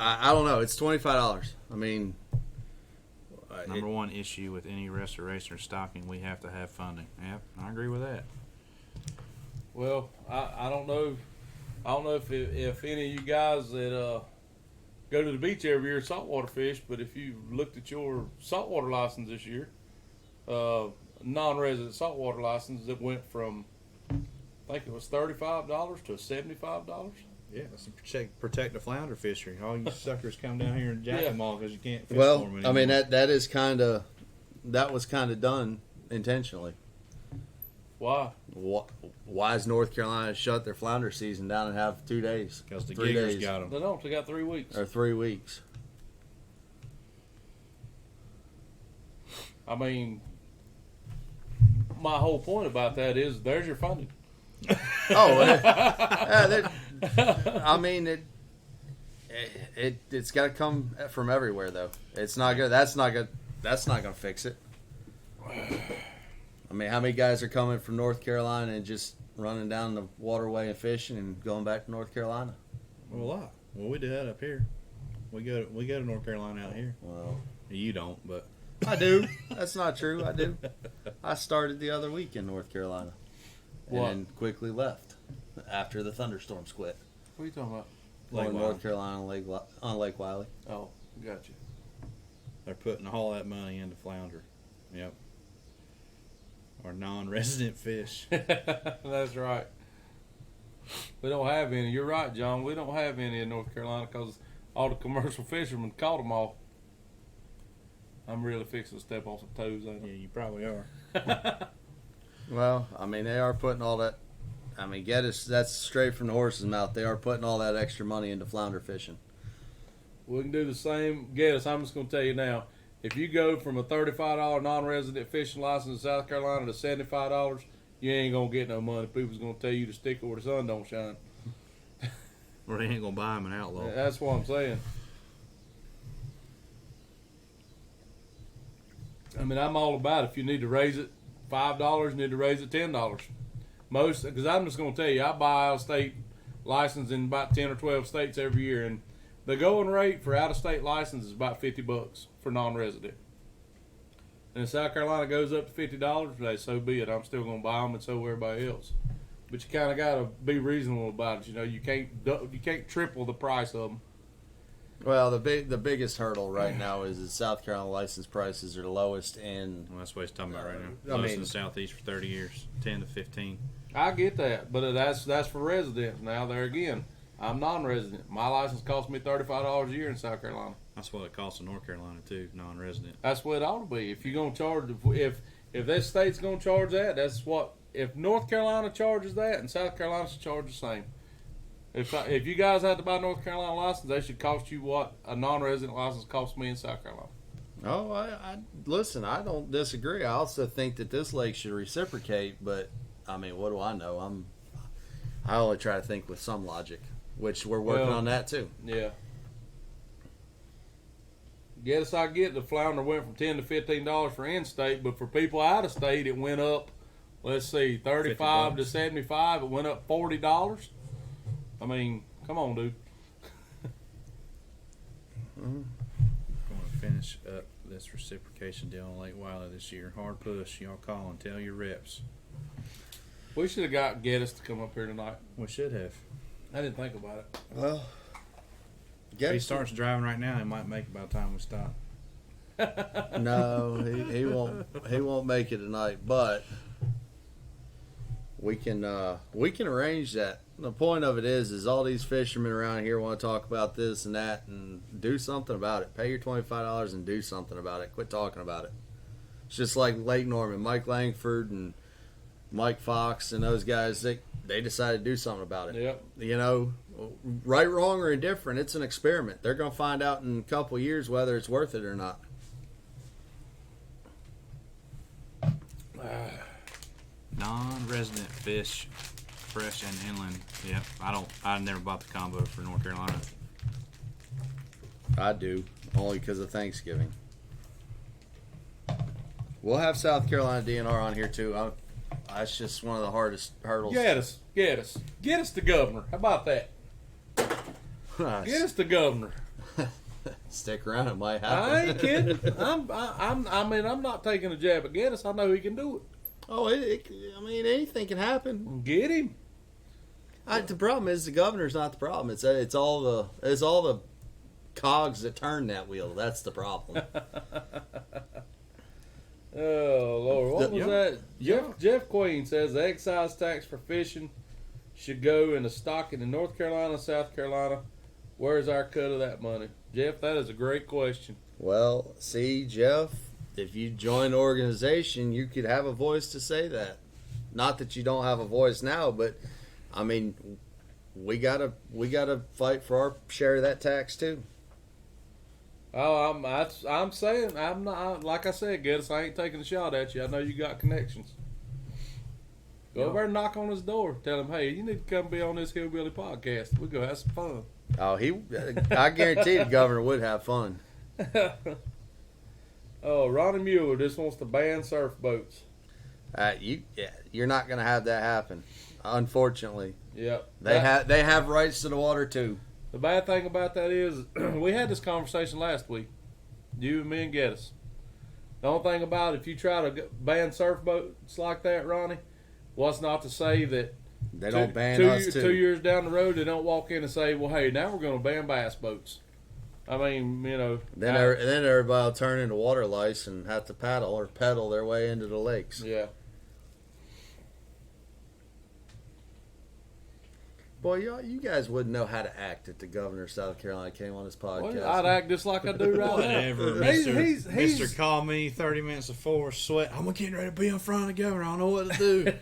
I don't know. It's $25. Number one issue with any restoration or stocking, we have to have funding. Yep, I agree with that. Well, I don't know. I don't know if any of you guys that go to the beach every year saltwater fish, but if you looked at your saltwater license this year, non-resident saltwater license, it went from, I think it was $35 to $75. Yeah, let's protect the flounder fishery. All you suckers come down here and jack Yeah. them all because you can't fish Well, for them anymore. that was kind of done intentionally. Why? Why is North Carolina shut their flounder season down and have 2 days? Because the 3 giggers days, got them. They don't. They got 3 weeks. or 3 weeks. I mean, my whole point about that is there's your funding. It's got to come from everywhere though. It's not good. That's not good. That's not going to fix it. How many guys are coming from North Carolina and just running down the waterway and fishing and going back to North Carolina? Well, a lot. Well, we do that up here. We go to North Carolina out here. Well, You don't, but I do. That's not true. I do. I started the other week in North Carolina and What? then quickly left. after the thunderstorms quit. What are you talking about? Lake On Wiley. North Carolina on Lake Wiley. Oh, gotcha. They're putting all that money into flounder. Yep. Or non-resident fish. That's right. We don't have any. You're right, John. We don't have any in North Carolina because all the commercial fishermen caught them all. I'm really fixing to step on some toes. Ain't Yeah, you probably are. I? Well, I mean, they are putting all that. I mean, that's straight from the horse's mouth. They are putting all that extra money into flounder fishing. We can do the same. Guess I'm just going to tell you now. If you go from a $35 non-resident fishing license in South Carolina to $75, you ain't going to get no money. People's going to tell you to stick it where the sun don't shine. Or they ain't gonna buy them an outlaw. That's what I'm saying. I mean, I'm all about it. If you need to raise it $5, you need to raise it $10. Most, because I'm just going to tell you, I buy out-of-state license in about 10 or 12 states every year, and the going rate for out-of-state license is about $50 for non-resident. And if South Carolina goes up to $50, hey, so be it. I'm still going to buy them, and so will everybody else. But you kind of got to be reasonable about it. You know, you can't triple the price of them. Well, the biggest hurdle right now is that South Carolina license prices are the lowest in. Well, that's what he's talking about right now. I Lowest mean- in the Southeast for 30 years, 10 to 15. I get that, but that's for residents. Now, there again, I'm non-resident. My license costs me $35 a year in South Carolina. That's what it costs in North Carolina too, non-resident. That's what it ought to be. If you're gonna charge, if this state's gonna charge that, that's what. If North Carolina charges that, and South Carolina should charge the same. If you guys had to buy a North Carolina license, they should cost you what a non-resident license costs me in South Carolina. Oh, I listen. I don't disagree. I also think that this lake should reciprocate. But I mean, what do I know? I only try to think with some logic, which we're working Well, on that too. Yeah. Guess I get the flounder went from $10 to $15 for in-state, but for people out of state, it went up. Let's see, 35 to 75. It went up $40. I mean, come on, dude. Going to finish up this reciprocation deal on Lake Wiley this year. Hard push. Y'all call and tell your reps. We should have got Geddes to come up here tonight. We should have. I didn't think about it. Well, If he starts driving right now, he might make it by the time we stop. No, he won't. He won't make it tonight. But we can arrange that. The point of it is all these fishermen around here want to talk about this and that and do something about it. Pay your $25 and do something about it. Quit talking about it. It's just like Lake Norman, Mike Langford and Mike Fox and those guys. They decided to do something about it. Yep. You know, right, wrong, or indifferent, it's an experiment. They're going to find out in a couple of years whether it's worth it or not. Non-resident fish, fresh and inland. Yep. I never bought the combo for North Carolina. I do, only because of Thanksgiving. We'll have South Carolina DNR on here too. That's just one of the hardest hurdles. Get us the governor. How about that? Get us the governor. Stick around, it might happen. I ain't kidding. I'm not taking a jab at Geddes. I know he can do it. Oh, I mean, anything can happen. Get him. The problem is the governor's not the problem. It's all the cogs that turn that wheel. That's the problem. Oh Lord, what was that? Yeah. Jeff Queen says the excise tax for fishing should go into stocking in North Carolina, South Carolina. Where's our cut of that money, Jeff? That is a great question. Well, see, Jeff, if you join the organization, you could have a voice to say that. Not that you don't have a voice now, but I mean, we gotta fight for our share of that tax too. Oh, I'm saying I'm not. Like I said, Geddes, I ain't taking a shot at you. I know you got connections. Go over and knock on his door. Tell him, hey, you need to come be on this Hillbilly podcast. We go have some fun. Oh, I guarantee the governor would have fun. Oh, Ronnie Mueller just wants to ban surf boats. You're not going to have that happen, unfortunately. Yep. They have rights to the water too. The bad thing about that is, we had this conversation last week, you and me and Geddes. The only thing about it, if you try to ban surf boats like that, Ronnie, what's not to say that They don't ban us too. 2 years down the road, they don't walk in and say, "Well, hey, now we're going to ban bass boats." I mean, Then everybody will turn into water lice and have to paddle or pedal their way into the lakes. Yeah. Boy, you guys wouldn't know how to act if the governor of South Carolina came on this podcast. Well, I'd act just like I do right Whatever, now. Mr. Call me 30 minutes before, sweat. I'm getting ready to be in front of the governor. I don't know what to do.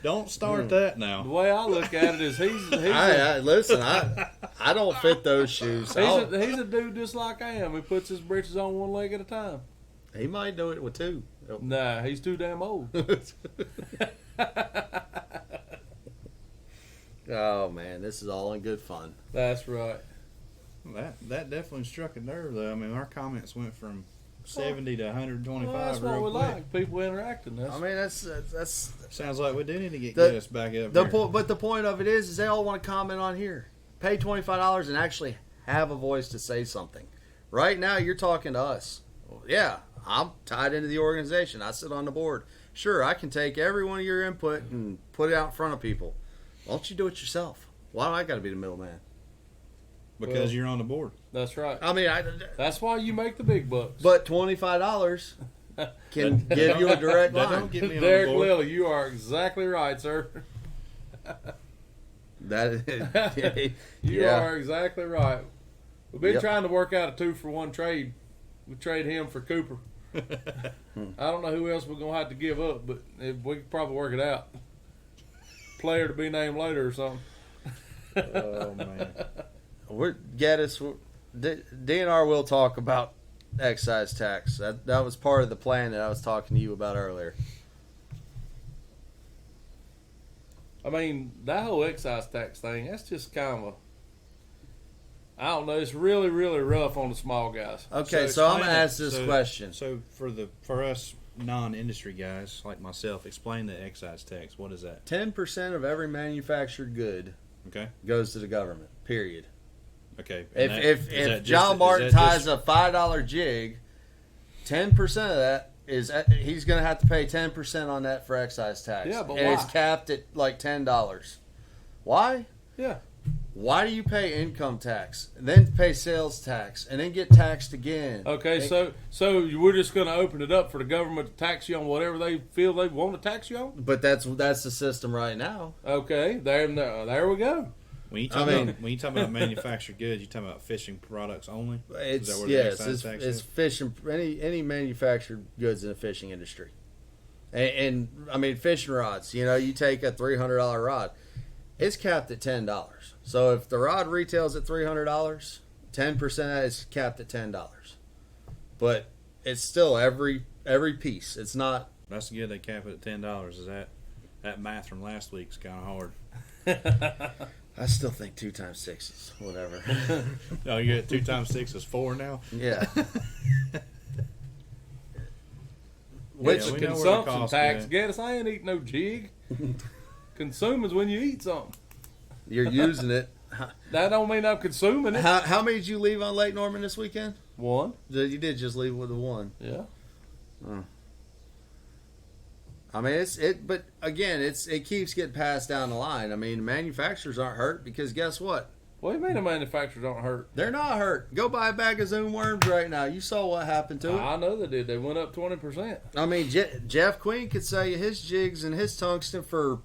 Don't start that now. The way I look at it is Listen, I don't fit those shoes. He's a dude just like I am. He puts his britches on one leg at a time. He might do it with two. Nah, he's too damn old. Oh man, this is all in good fun. That's right. That definitely struck a nerve, though. I mean, our comments went from 70 to 125 that's real what we quick. like. People interacting. I mean, that's Sounds like we do need to get us back up here. But the point of it is they all want to comment on here. Pay $25 and actually have a voice to say something. Right now, you're talking to us. Well, yeah, I'm tied into the organization. I sit on the board. Sure, I can take every one of your input and put it out in front of people. Why don't you do it yourself? Why do I got to be the middleman? Because you're on the board. That's right. I mean, that's why you make the big bucks. But $25 can give you a direct line. Don't get me on Derek the board. Lilly, you are exactly right, sir. You are exactly right. We've been trying to work out a 2-for-1 trade. We trade him for Cooper. I don't know who else we're going to have to give up, but we could probably work it out. Player to be named later or something. Oh, man. DNR will talk about excise tax. That was part of the plan that I was talking to you about earlier. I mean, that whole excise tax thing, that's just kind of I don't know. It's really, really rough on the small guys. Okay, so I'm going to ask this question. So for us non-industry guys like myself, explain the excise tax. What is that? 10% of every manufactured good goes to the government, period. Okay. If John Martin ties a $5 jig, 10% of that is he's going to have to pay 10% on that for excise tax. Yeah, but and why? It's capped at like $10. Why? Yeah. Why do you pay income tax, then pay sales tax, and then get taxed again? Okay, so we're just going to open it up for the government to tax you on whatever they feel they want to tax you on? But that's the system right now. Okay, there we go. When you talk about manufactured goods, you talking about fishing products only? It's fishing, any manufactured goods in the fishing industry, and I mean fishing rods. You take a $300 rod, it's capped at $10. So if the rod retails at $300, 10% of that is capped at $10. But it's still every piece. It's not. That's good. They cap it at $10. Is that math from last week's kind of hard? I still think 2 times 6 is whatever. Oh, you get 2 times 6 is 4 now. Yeah. Which consumption tax? Get us. I ain't eating no jig. Consuming's when you eat something. You're using it. That don't mean I'm consuming it. How many did you leave on Lake Norman this weekend? 1. You did just leave with the 1. Yeah. I mean, but again, it keeps getting passed down the line. I mean, manufacturers aren't hurt because guess what? What do you mean the manufacturers aren't hurt? They're not hurt. Go buy a bag of Zoom worms right now. You saw what happened to it. I know they did. They went up 20%. I mean, Jeff Queen could sell you his jigs and his tungsten for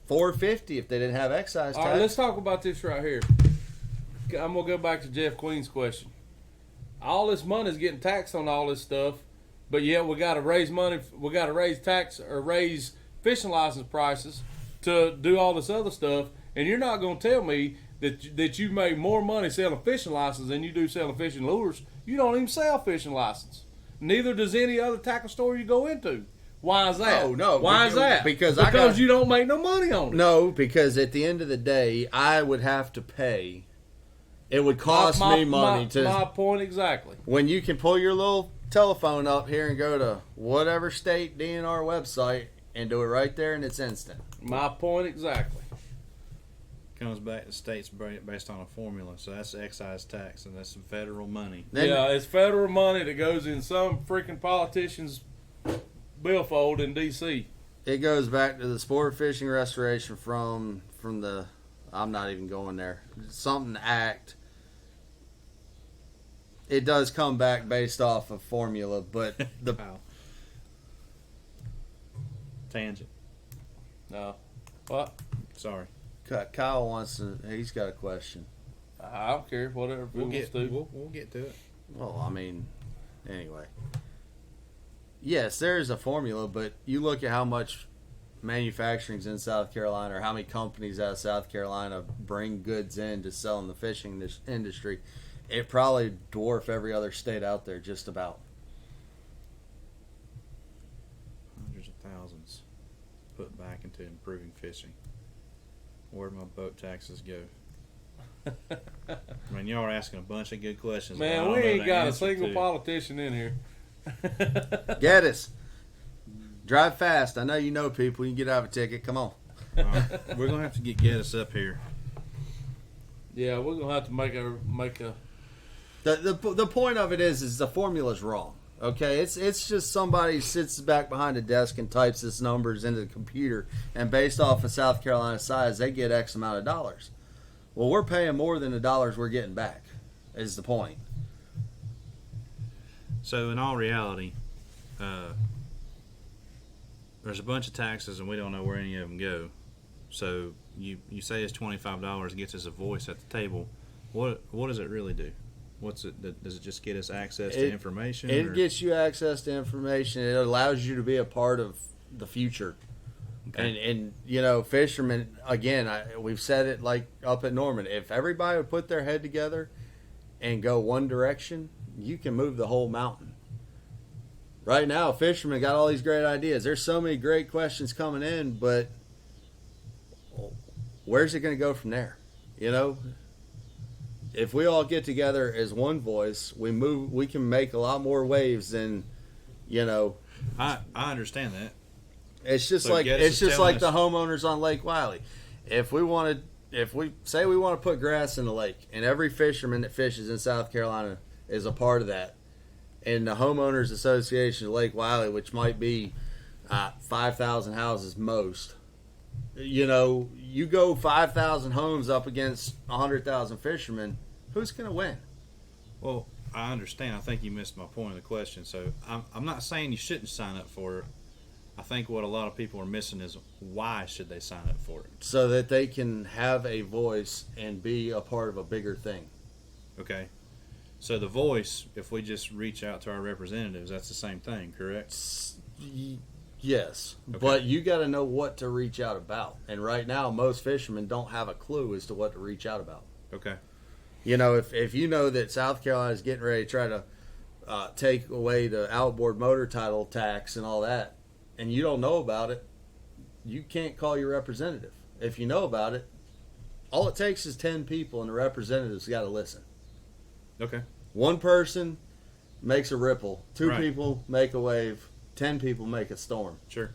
$4.50 if they didn't have excise tax. All right, let's talk about this right here. I'm gonna go back to Jeff Queen's question. All this money is getting taxed on all this stuff, but yet we got to raise money. We got to raise tax or raise fishing license prices to do all this other stuff. And you're not gonna tell me that you make more money selling fishing license than you do selling fishing lures. You don't even sell fishing license. Neither does any other tackle store you go into. Why is that? Oh, no. Why is that? Because you don't make no money on it. No, because at the end of the day, I would have to pay. It would cost me money to. My point exactly. When you can pull your little telephone up here and go to whatever state DNR website and do it right there, and it's instant. My point exactly. Comes back to states based on a formula, so that's excise tax, and that's some federal money. It's federal money that goes in some freaking politician's billfold in D.C. It goes back to the Sport Fishing Restoration from from the. I'm not even going there. Something act. It does come back based off of formula, but the Wow. Tangent. No. What? Sorry. Kyle wants to. He's got a question. I don't care. Whatever. We'll Wants get to. we'll get to it. Well, I mean, anyway. Yes, there is a formula, but you look at how much manufacturing's in South Carolina, or how many companies out of South Carolina bring goods in to sell in the fishing industry. It probably dwarf every other state out there, just about. Hundreds of thousands put back into improving fishing. Where'd my boat taxes go? I mean, y'all are asking a bunch of good questions. but I Man, don't we know ain't the got a answer single to. politician in here. Get us. Drive fast. I know you know people. You can get out of a ticket. Come on. All right. We're gonna have to get us up here. Yeah, we're gonna have to make a. The point of it is the formula's wrong. Okay, it's just somebody sits back behind a desk and types his numbers into the computer, and based off of South Carolina's size, they get X amount of dollars. Well, we're paying more than the dollars we're getting back. Is the point? So, in all reality, there's a bunch of taxes, and we don't know where any of them go. So, you say it's $25 gets us a voice at the table. What does it really do? What's it? Does it just get us access to information? It or? gets you access to information. It allows you to be a part of the future. Okay. And you know, fishermen, again, we've said it like up at Norman. If everybody would put their head together and go one direction, you can move the whole mountain. Right now, fishermen got all these great ideas. There's so many great questions coming in, but where's it going to go from there? You know, if we all get together as one voice, we can make a lot more waves than, you know. I understand that. It's just So like Geddes is telling the us- homeowners on Lake Wiley. If we say we want to put grass in the lake, and every fisherman that fishes in South Carolina is a part of that, and the homeowners association of Lake Wiley, which might be 5,000 houses most, you know, you go 5,000 homes up against 100,000 fishermen, who's going to win? Well, I understand. I think you missed my point of the question. So, I'm not saying you shouldn't sign up for it. I think what a lot of people are missing is why should they sign up for it? So that they can have a voice and be a part of a bigger thing. Okay. So the voice, if we just reach out to our representatives, that's the same thing, correct? Yes, Okay. but you got to know what to reach out about. And right now, most fishermen don't have a clue as to what to reach out about. Okay. You know, if you know that South Carolina is getting ready to try to take away the outboard motor title tax and all that, and you don't know about it, you can't call your representative. If you know about it, all it takes is 10 people, and the representative's got to listen. Okay. One person makes a ripple. Two Right. people make a wave. 10 people make a storm. Sure.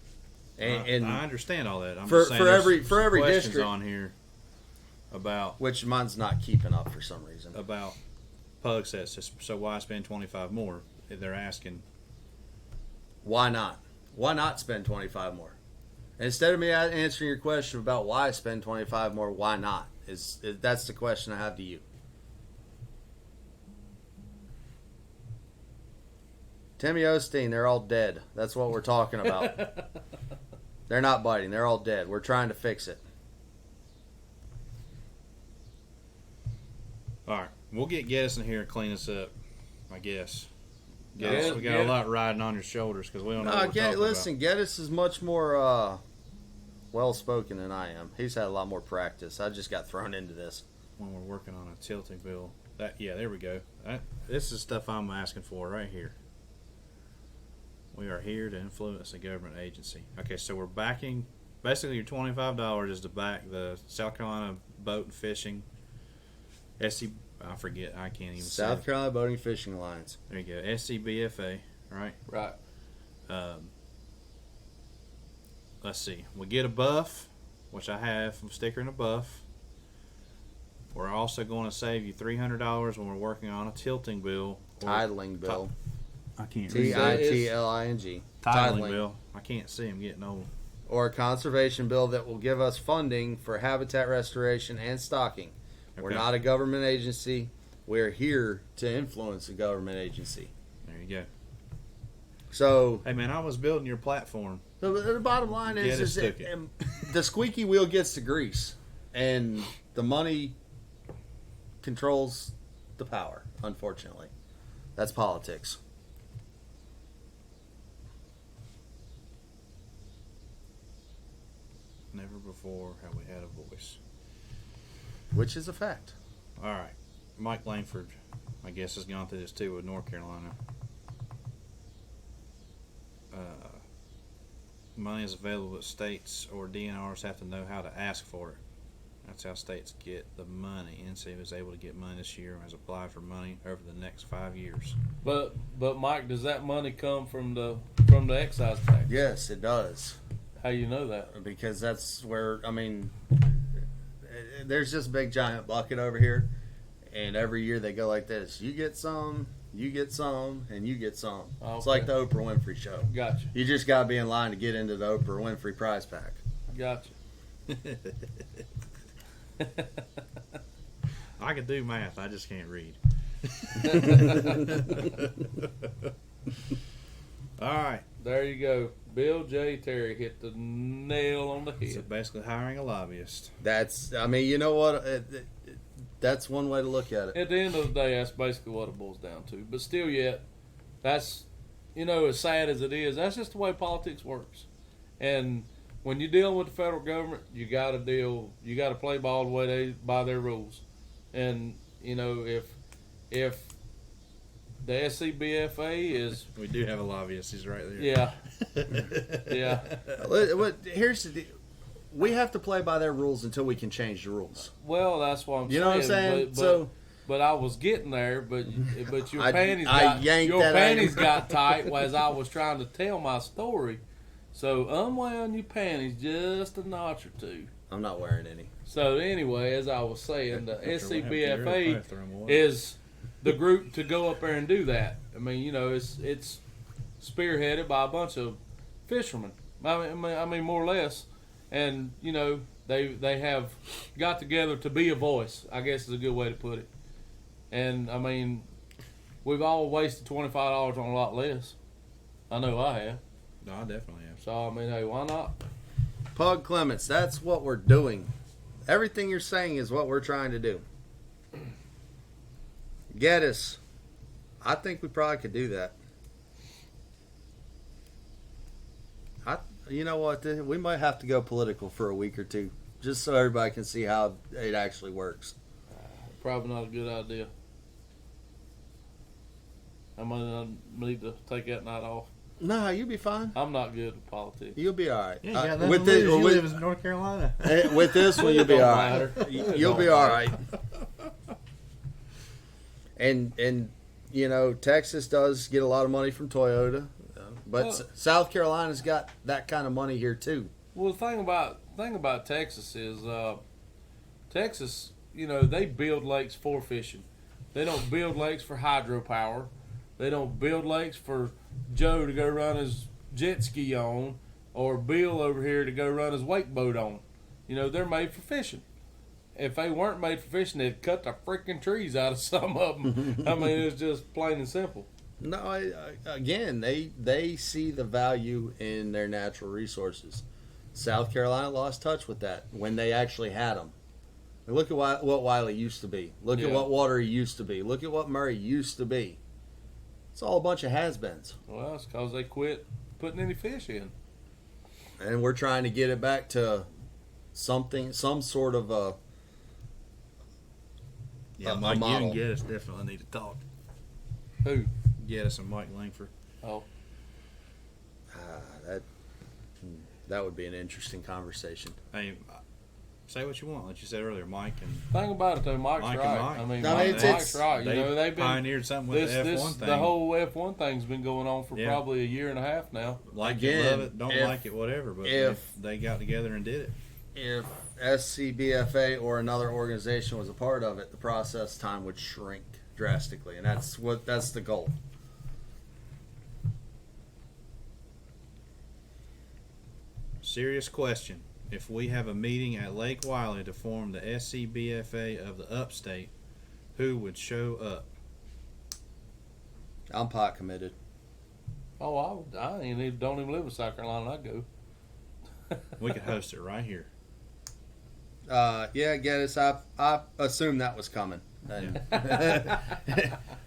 And I understand all that. I'm for- just saying for there's every- for some every questions district- on here about which mine's not keeping up for some reason. pug sets. So why spend 25 more? They're asking. Why not? Why not spend 25 more? Instead of me answering your question about why spend 25 more, why not? That's the question I have to you. Timmy Osteen, they're all dead. That's what we're talking about. They're not biting. They're all dead. We're trying to fix it. All right, we'll get Geddes in here and clean us up. I guess. Geddes, Yeah, we got yeah. a lot riding on your shoulders because we don't know what we're talking Listen, Geddes is much more well-spoken than I am. He's had a lot more practice. I just got thrown into this. about when we're working on a tilting bill. There we go. This is stuff I'm asking for right here. We are here to influence a government agency. Okay, so we're backing. Basically, your $25 is to back the South Carolina Boat and Fishing. I forget. I can't even say. South Carolina Boating Fishing Alliance. There you go. SCBFA. Right. Right. Let's see. We get a buff, which I have. I'm stickering a buff. We're also going to save you $300 when we're working on a tilting bill. Titling bill. I can't read. Titling. Titling bill. I can't see. I'm getting old. or a conservation bill that will give us funding for habitat restoration and stocking. We're Okay. not a government agency. We're here to influence a government agency. There you go. So Hey man, I was building your platform. the bottom line is, Geddes took it. the squeaky wheel gets the grease, and the money controls the power. Unfortunately, that's politics. Never before have we had a voice. Which is a fact. All right, Mike Langford, I guess, has gone through this too with North Carolina. Money is available, but states or DNRs have to know how to ask for it. That's how states get the money. NC was able to get money this year and has applied for money over the next 5 years. But Mike, does that money come from the excise tax? Yes, it does. How you know that? Because that's where, I mean, there's this big giant bucket over here, and every year they go like this: you get some, you get some, and you get some. Okay. It's like the Oprah Winfrey show. Gotcha. You just gotta be in line to get into the Oprah Winfrey prize pack. Gotcha. I can do math, I just can't read. All right. There you go. Bill J. Terry hit the nail on the So head. basically hiring a lobbyist. That's, I mean, you know what? That's one way to look at it. At the end of the day, that's basically what it boils down to. But still, yet, that's, as sad as it is, that's just the way politics works. And when you're dealing with the federal government, you got to play ball the way by their rules. And if the SCBFA is, We do have a lobbyist. He's right there. yeah, yeah. Here's the deal. We have to play by their rules until we can change the rules. Well, that's what I'm saying. You know what I'm saying? But I was getting there, but your panties I got tight as I was trying to tell my story. So unwound your panties just a notch or two. I'm not wearing any. So anyway, as I was saying, the After what happened SCBFA here, I'll throw 'em away. is the group to go up there and do that. I mean, it's spearheaded by a bunch of fishermen. I mean, more or less, and they have got together to be a voice, I guess is a good way to put it. And I mean, we've all wasted $25 on a lot less. I know I have. No, I definitely have. So I mean, hey, why not? Pug Clements, that's what we're doing. Everything you're saying is what we're trying to do. Geddes, I think we probably could do that. You know what? We might have to go political for a week or two, just so everybody can see how it actually works. Probably not a good idea. I might need to take that night off. No, you'll be fine. I'm not good at politics. You'll be all right. Yeah, you got nothing with to lose. this, You with, live in North Carolina. with this one, you'll be It all don't right. matter. It You'll don't be all matter. right. And Texas does get a lot of money from Toyota, but Well- South Carolina's got that kind of money here too. Well, the thing about Texas is Texas, they build lakes for fishing. They don't build lakes for hydropower. They don't build lakes for Joe to go run his jet ski on, or Bill over here to go run his wake boat on. They're made for fishing. If they weren't made for fishing, they'd cut the freaking trees out of some of them. I mean, it's just plain and simple. No, again, they see the value in their natural resources. South Carolina lost touch with that when they actually had them. Look at what Wiley used to be. Look at Yeah. what Watery used to be. Look at what Murray used to be. It's all a bunch of has-beens. Well, it's because they quit putting any fish in. And we're trying to get it back to some sort of a Yeah, a Mike, you model. and Geddes definitely need to talk. Who? Geddes and Mike Langford. Oh, that would be an interesting conversation. Hey, say what you want. Like you said earlier, Mike and thing about it though, Mike's Mike and right. Mike. I mean, No, Mike's it's- right. they They've been pioneered something with the F1 thing. The whole F1 thing's been going on for Yeah. probably a year and a half now. like Again, it, love it, don't if- like it, whatever. But if- they got together and did it. If SCBFA or another organization was a part of it, the process time would shrink drastically, and that's the goal. Serious question. If we have a meeting at Lake Wiley to form the SCBFA of the upstate, who would show up? I'm pot committed. Oh, I ain't even, don't even live in South Carolina. I'd go. We could host it right here. Yeah, Geddes, I assumed that was coming. And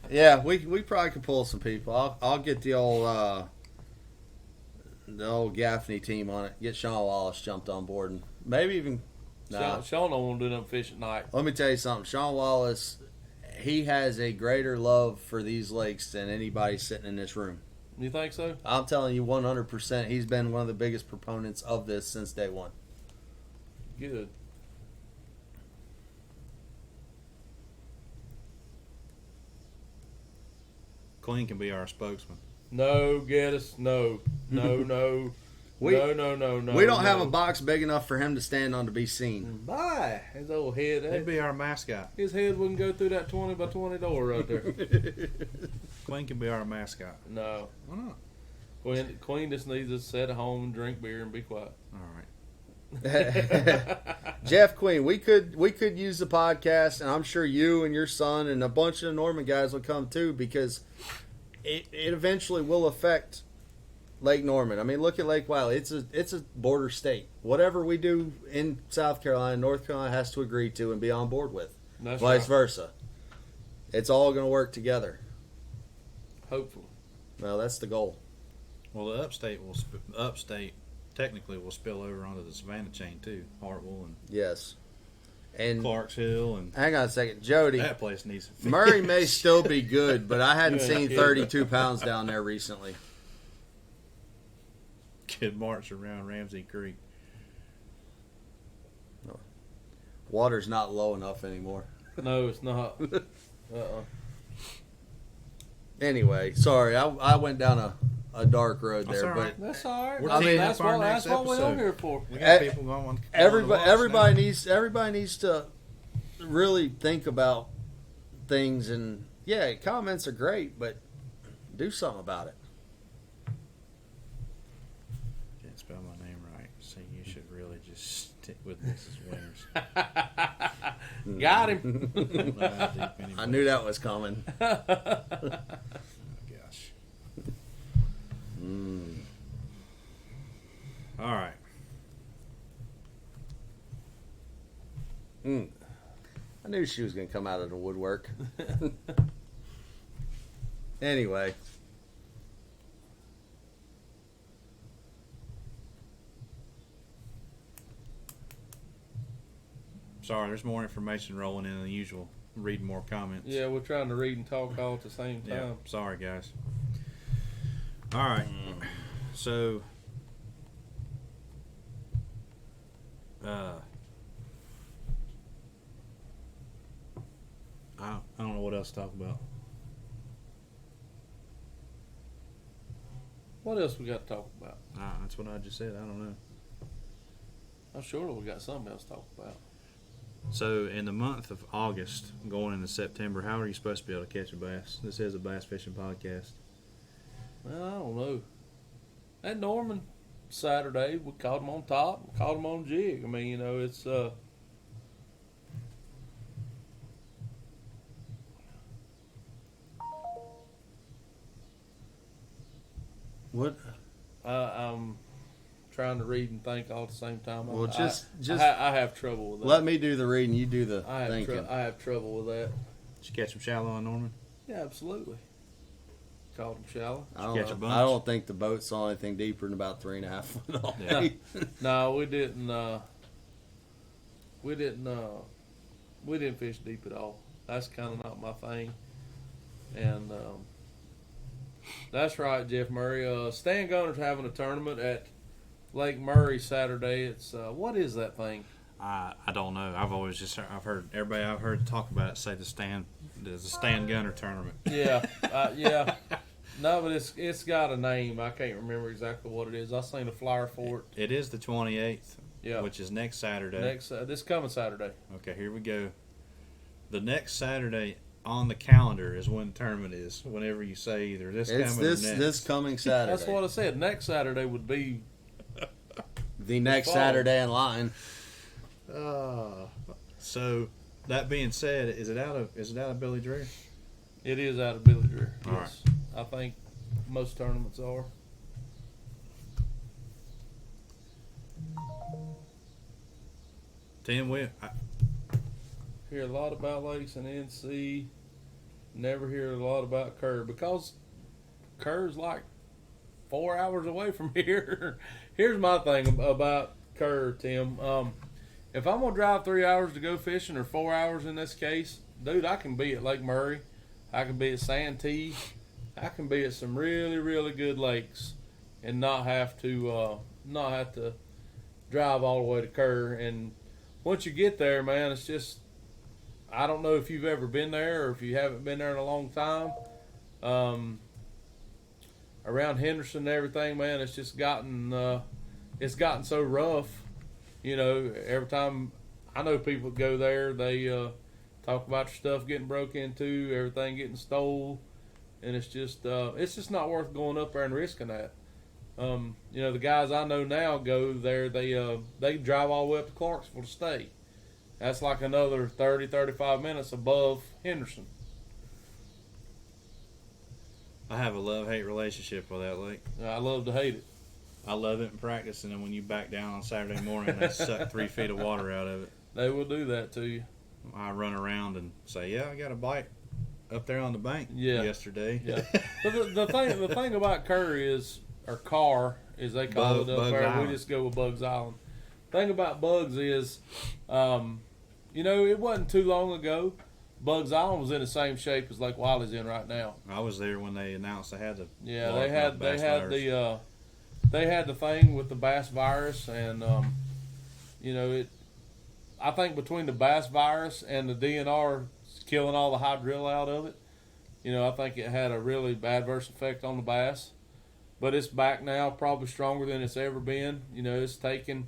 yeah, we probably could pull some people. I'll get the old Gaffney team on it. Get Sean Wallace jumped on board, and maybe even. Nah. Sean don't want to do them fish at night. Let me tell you something. Sean Wallace, he has a greater love for these lakes than anybody sitting in this room. You think so? I'm telling you 100%. He's been one of the biggest proponents of this since day one. Good. Clean can be our spokesman. No, Geddes. No. No. No. We don't have a box big enough for him to stand on to be seen. Bye. His old head. He'd be our mascot. His head wouldn't go through that 20 by 20 door right there. Queen can be our mascot. No. Why not? Queen just needs to sit at home and drink beer and be quiet. All right. Jeff Queen, we could use the podcast, and I'm sure you and your son and a bunch of the Norman guys will come too, because it eventually will affect Lake Norman. I mean, look at Lake Wiley. It's a border state. Whatever we do in South Carolina, North Carolina has to agree to and be on board with. That's Vice right. versa. It's all going to work together. Hopefully. Well, that's the goal. Well, the upstate technically will spill over onto the Savannah chain too. Hartwell and Yes. And Clarksville and hang on a second, Jody. that place needs. Murray may still be good, but I hadn't Yeah, seen yeah. 32 pounds down there recently. Could march around Ramsey Creek. Water's not low enough anymore. No, it's not. Anyway, sorry, I went down a dark road That's there, all but right. That's all right. We're I mean, teeing that's up our what next we're episode. on here for. We got Eh, people going. everybody needs to really think about things, and yeah, comments are great, but do something about it. Can't spell my name right, so you should really just stick with Mrs. Winters. Got him. I knew that was coming. Oh gosh. All right. I knew she was going to come out of the woodwork. Anyway. Sorry, there's more information rolling in than usual. Reading more comments. Yeah, we're trying to read and talk all at the same time. Yeah. Sorry, guys. All right. So, I don't know what else to talk about. What else we got to talk about? That's what I just said. I don't know. I'm sure we got something else to talk about. So, in the month of August, going into September, how are you supposed to be able to catch a bass? This is a bass fishing podcast. Well, I don't know. At Norman Saturday, we caught them on top, we caught them on jig. I mean, you know, it's What? I'm trying to read and think all at the same time. Well, just I have trouble with that. let me do the reading. You do the I thinking. have trouble with that. Did you catch them shallow on Norman? Yeah, absolutely. Caught them shallow. I catch a don't, bunch? I don't think the boat saw anything deeper than about 3.5 foot all Yeah. day. No, we didn't. We didn't fish deep at all. That's kind of not my thing. And that's right, Jeff Murray. Stan Gunner's having a tournament at Lake Murray Saturday. It's what is that thing? I don't know. I've heard everybody I've heard talk about it say there's a Stan Gunner tournament. Yeah, yeah. No, but it's got a name. I can't remember exactly what it is. I seen a flyer for it. It is the 28th, Yeah, which is next Saturday. this coming Saturday. Okay, here we go. The next Saturday on the calendar is when the tournament is. Whenever you say either this It's coming or next. this coming Saturday. That's what I said. Next Saturday would be the next fall. Saturday in line. So that being said, is it out of Billy Dreer? It is out of Billy Dreer. All Yes. I think most tournaments are. Tim, Hear a lot about lakes and NC. Never hear a lot about Kerr because Kerr's like 4 hours away from here. Here's my thing about Kerr, Tim. If I'm gonna drive 3 hours to go fishing, or 4 hours in this case, dude, I can be at Lake Murray. I can be at Santee. I can be at some really, really good lakes, and not have to drive all the way to Kerr. And once you get there, man, it's just, I don't know if you've ever been there or if you haven't been there in a long time. Around Henderson and everything, man, it's just gotten so rough. You know, every time I know people go there, they talk about their stuff getting broke into, everything getting stole, and it's just not worth going up there and risking that. You know, the guys I know now go there, they drive all the way up to Clarksville to stay. That's like another 30-35 minutes above Henderson. I have a love-hate relationship with that lake. I love to hate it. I love it in practice, and then when you back down on Saturday morning, they suck 3 feet of water out of it. They will do that to you. I run around and say, "Yeah, I got a bite up there on the bank yesterday." Yeah. But the thing about Kerr is, or Carr, as they call it up Bugs there, Island. we just go with Bugs Island. Thing about Bugs is, you know, it wasn't too long ago, Bugs Island was in the same shape as Lake Wiley's in right now. I was there when they announced they had the they had the thing with the bass virus, and you know, I think between the bass virus and the DNR killing all the hydrilla out of it, you know, I think it had a really adverse effect on the bass. But it's back now, probably stronger than it's ever been. You know, it's taking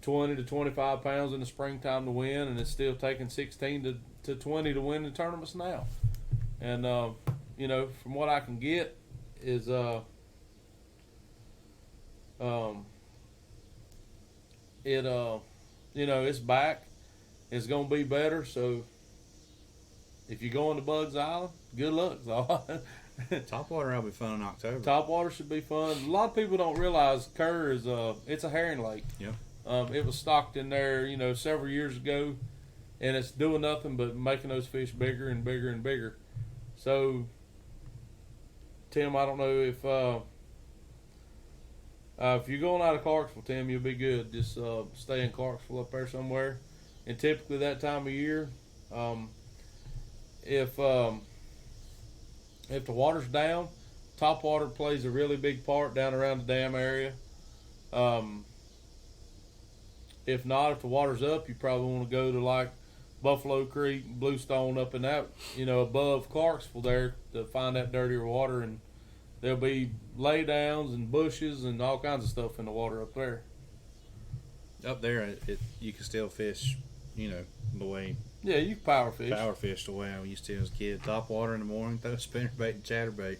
20 to 25 pounds in the springtime to win, and it's still taking 16 to 20 to win the tournaments now. And you know, from what I can get is you know, it's back. It's gonna be better. So if you're going to Bugs Island, good luck. Topwater will be fun in October. Topwater should be fun. A lot of people don't realize Kerr is it's a herring lake. Yeah. It was stocked in there, you know, several years ago, and it's doing nothing but making those fish bigger and bigger and bigger. So, Tim, I don't know if you're going out of Clarksville, Tim, you'll be good. Just stay in Clarksville up there somewhere. And typically that time of year, if the water's down, topwater plays a really big part down around the dam area. If not, if the water's up, you probably want to go to like Buffalo Creek, Bluestone, up in that, you know, above Clarksville there to find that dirtier water, and there'll be laydowns and bushes and all kinds of stuff in the water up there. Up there, you can still fish, you know, the way. Yeah, you can power fish. Power fish the way I used to as a kid. Top water in the morning, throw spinnerbait and chatterbait,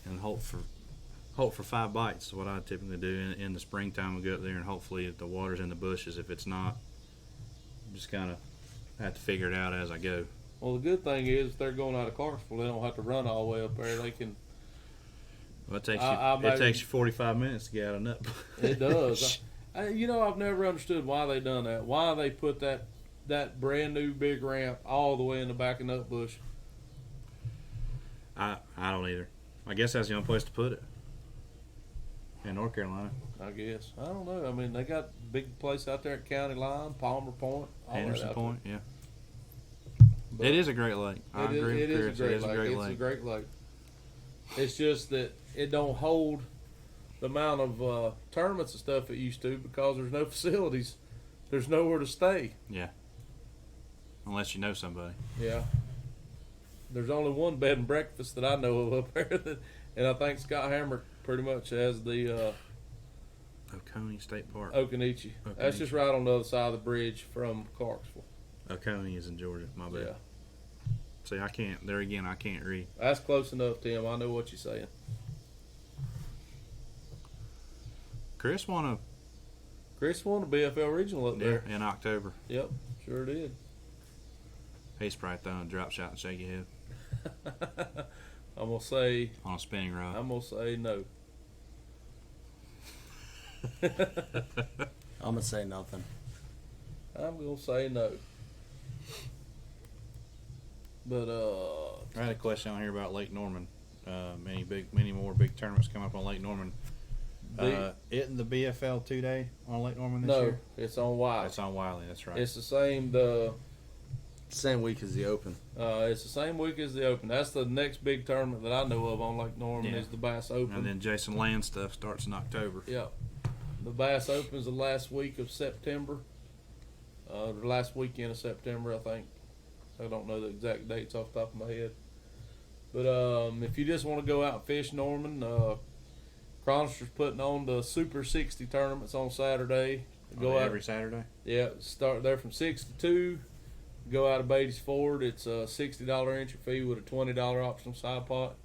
and hope for 5 bites is what I typically do in the springtime. We go up there and hopefully if the water's in the bushes. If it's not, just kind of have to figure it out as I go. Well, the good thing is if they're going out of Clarksville, they don't have to run all the way up there. They can. Well, it takes you 45 minutes to get out of nut. It does. You know, I've never understood why they done that. Why they put that brand new big ramp all the way in the back of nut bush. I don't either. I guess that's the only place to put it. In North Carolina. I guess. I don't know. I mean, they got big place out there at County Line, Palmer Point, all Anderson that out Point, there. yeah. But it is a great lake. I agree with it is Chris. a great It is lake. a great It's lake. a great lake. It's just that it don't hold the amount of tournaments and stuff it used to because there's no facilities. There's nowhere to stay. Yeah. Unless you know somebody. Yeah. There's only one bed and breakfast that I know of up there, and I think Scott Hammer pretty much has the Oconee State Park. Occoneechee. That's just right on the other side of the bridge from Clarksville. Oconee is in Georgia. My bad. Yeah. See, I can't. There again, I can't read. That's close enough, Tim. I know what you're saying. Chris, want to Chris won the BFL regional up there. in October. Yep, sure did. He's probably throwing a drop shot and shake your head I'm gonna say. on a spinning rod. I'm gonna say no. I'm gonna say nothing. I'm gonna say no. But I had a question on here about Lake Norman. Many more big tournaments coming up on Lake Norman. Isn't the BFL 2-day on Lake Norman this no, year? it's on Wiley. It's on Wiley. That's right. It's the same. Same week as the Open. It's the same week as the Open. That's the next big tournament that I know of on Lake Norman is the Bass Open. And then Jason Land stuff starts in October. Yeah. The Bass Open is the last week of September. The last weekend of September, I think. I don't know the exact dates off the top of my head. But if you just want to go out and fish Norman, Chronister's putting on the Super 60 tournaments on Saturday. Go out every Saturday? Yeah, start there from 6 to 2. Go out of Beatty's Ford. It's a $60 entry fee with a $20 optional side pot.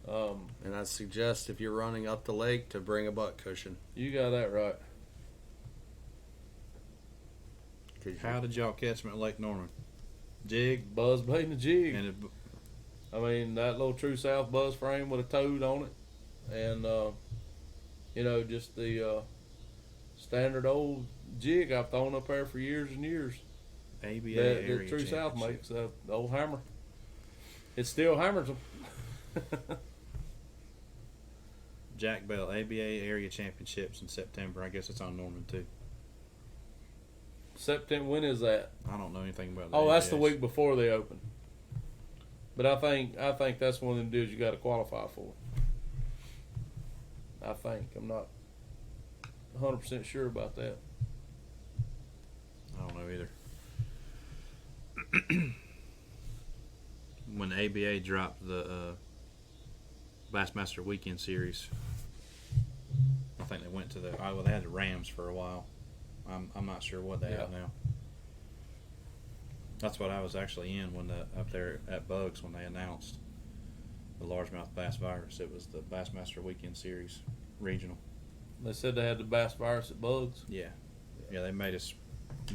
And I suggest if you're running up the lake to bring a butt cushion. You got that right. How did y'all catch him at Lake Norman? Jig? Buzz bait and a jig. And I mean, that little True South buzz frame with a toad on it. And, just the standard old jig I've thrown up there for years and years. ABA That area True South championship. makes, the old hammer. It still hammers them. Jack Bell, ABA area championships in September. I guess it's on Norman too. September, when is that? I don't know anything about that. Oh, that's the week before they open. But I think that's one of them deals you got to qualify for. I think. I'm not 100% sure about that. I don't know either. When the ABA dropped the Bassmaster Weekend Series, I think they went to they had the Rams for a while. I'm not sure what they have now. That's what I was actually in when up there at Bugs when they announced the largemouth bass virus. It was the Bassmaster Weekend Series regional. They said they had the bass virus at Bugs. Yeah, they made us.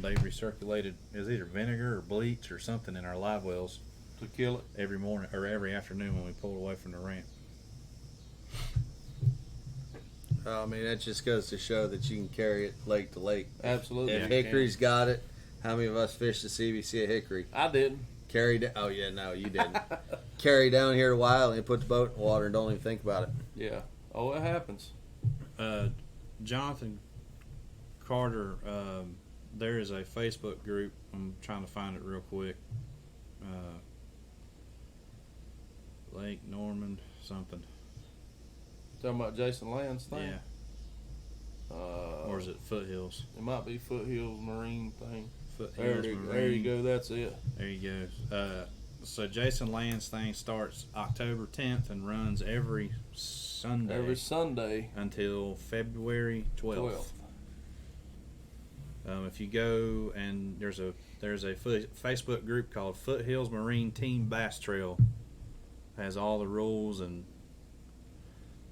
They recirculated it was either vinegar or bleach or something in our live wells To kill it. every morning or every afternoon when we pulled away from the ramp. I mean, that just goes to show that you can carry it lake to lake. Absolutely. If you Hickory's got it, how many of us fished the CBC at Hickory? can. I didn't. Carried. Oh yeah, no, you didn't. Carry down here a while and put the boat in the water and don't even think about it. Yeah. Oh, it happens. Jonathan Carter, there is a Facebook group. I'm trying to find it real quick. Lake Norman something. Talking about Jason Land's thing. Yeah. Or is it Foothills? It might be Foothills Marine thing. Foothills There Marine. you go. That's it. There you go. So Jason Land's thing starts October 10th and runs every Sunday. Every Sunday. Until February 12th. If you go and there's a Facebook group called Foothills Marine Team Bass Trail, has all the rules and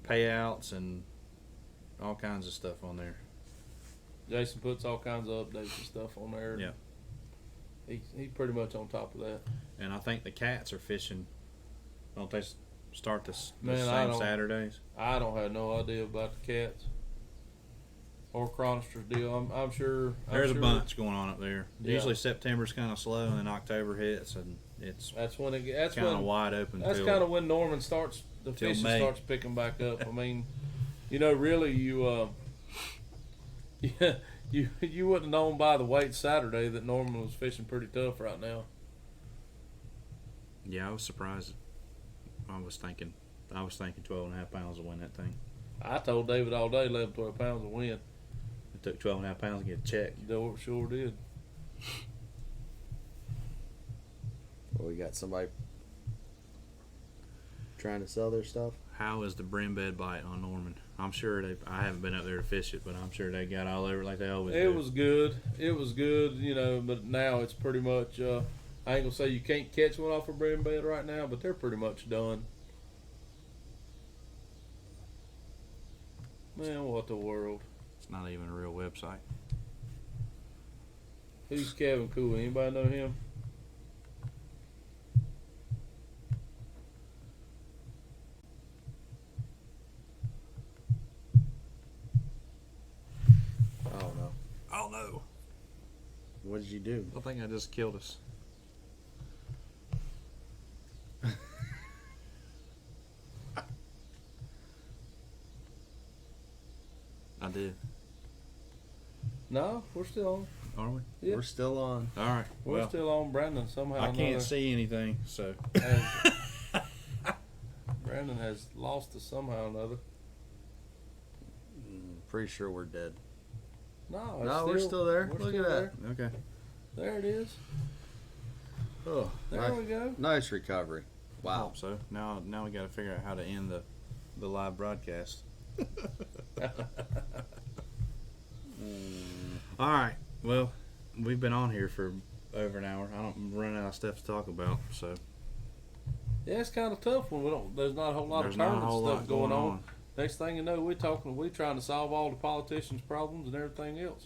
payouts and all kinds of stuff on there. Jason puts all kinds of updates and stuff on there. Yeah. He's pretty much on top of that. And I think the cats are fishing. Don't they start the Man, same Saturdays? I don't have no idea about the cats or Chronister's deal. I'm sure There's a bunch going on up there. Yeah. Usually September's kind of slow, and then October hits, and it's That's when kind of wide open. That's kind of when Norman starts. The till fishing May. starts picking back up. I mean, really, you you wouldn't have known by the weight Saturday that Norman was fishing pretty tough right now. Yeah, I was surprised. I was thinking 12.5 pounds to win that thing. I told David all day 11, 12 pounds to win. It took 12.5 pounds to get a check. Sure did. Well, we got somebody trying to sell their stuff. How is the brim bed bite on Norman? I'm sure I haven't been up there to fish it, but I'm sure they got all over it like they always do. It was good. But now it's pretty much. I ain't gonna say you can't catch one off a brim bed right now, but they're pretty much done. Man, what the world? It's not even a real website. Who's Kevin Cool? Anybody know him? I don't know. Oh no! What did you do? I think I just killed us. I did. No, we're still on. Are we? Yeah. We're still on. All right. We're Well, still on. Brandon somehow. I or can't another see anything, so. has- Brandon has lost us somehow or another. Pretty sure we're dead. No, No, we're still there. we're Look still at that. Okay. There it is. Oh, There nice, we go. nice recovery. I Wow. hope so. Now we got to figure out how to end the live broadcast. All right. Well, we've been on here for over an hour. I'm running out of stuff to talk about, so Yeah, it's kind of tough when we don't. There's not a whole lot there's of not a tournament whole stuff lot going on. Next thing you know, we're trying to solve all the politicians' problems and everything else.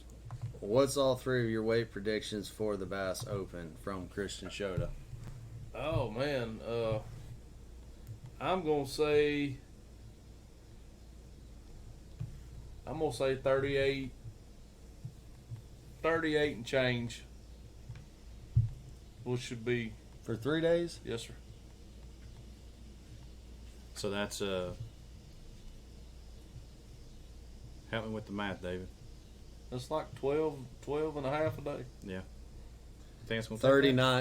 What's all three of your weight predictions for the Bass Open from Christian Shota? Oh man, I'm gonna say 38 and change. Which should be For 3 days? yes, sir. So that's help me with the math, David. That's like 12 and a half a day. You think it's gonna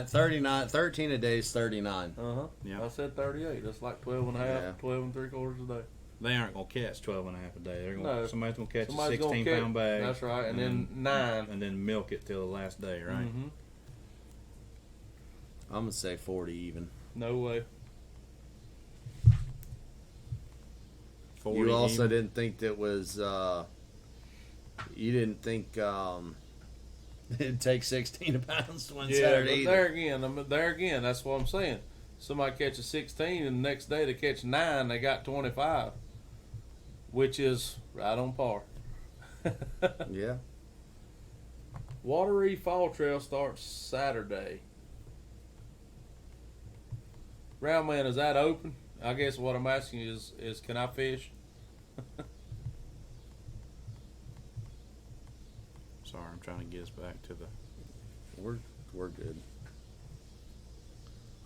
39, 13 a day is 39. Uh-huh. Yeah. I said 38. That's like 12 and a half, Yeah. 12 and 3/4 a day. They aren't gonna catch 12 and a half a day. They're gonna No. somebody's gonna catch Somebody's a gonna 16-pound bag. That's right. And then 9. and then milk it till the last day, right? Mm-hmm. I'm going to say 40 even. No way. 40 You also even. didn't think that was, you didn't think it'd take 16 pounds to win Yeah, Saturday but either. there again, that's what I'm saying. Somebody catches 16 and the next day they catch 9, they got 25, which is right on par. Yeah. Wateree Fall Trail starts Saturday. Roundman, is that open? I guess what I'm asking is can I fish? Sorry, I'm trying to get us back to the. We're good.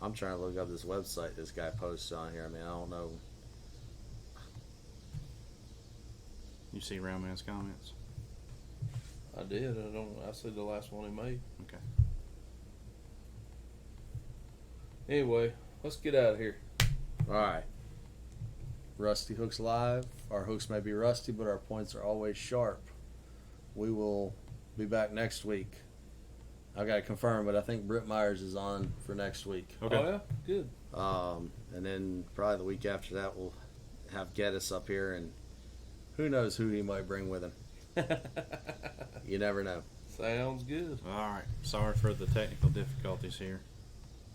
I'm trying to look up this website this guy posts on here. I mean, I don't know. You see Roundman's comments? I did. I see the last one he made. Okay. Anyway, let's get out of here. All right. Rusty Hooks Live. Our hooks may be rusty, but our points are always sharp. We will be back next week. I got to confirm, but I think Britt Myers is on for next week. Okay. Oh, yeah? Good. And then probably the week after that, we'll have Geddes up here, and who knows who he might bring with him. You never know. Sounds good. All right. Sorry for the technical difficulties here.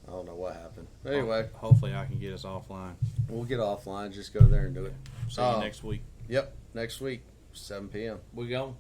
I don't know what happened. Anyway, Hopefully I can get us offline. we'll get offline. Just go there and do it. See you next week. Yep, next week, 7 p.m. We gone.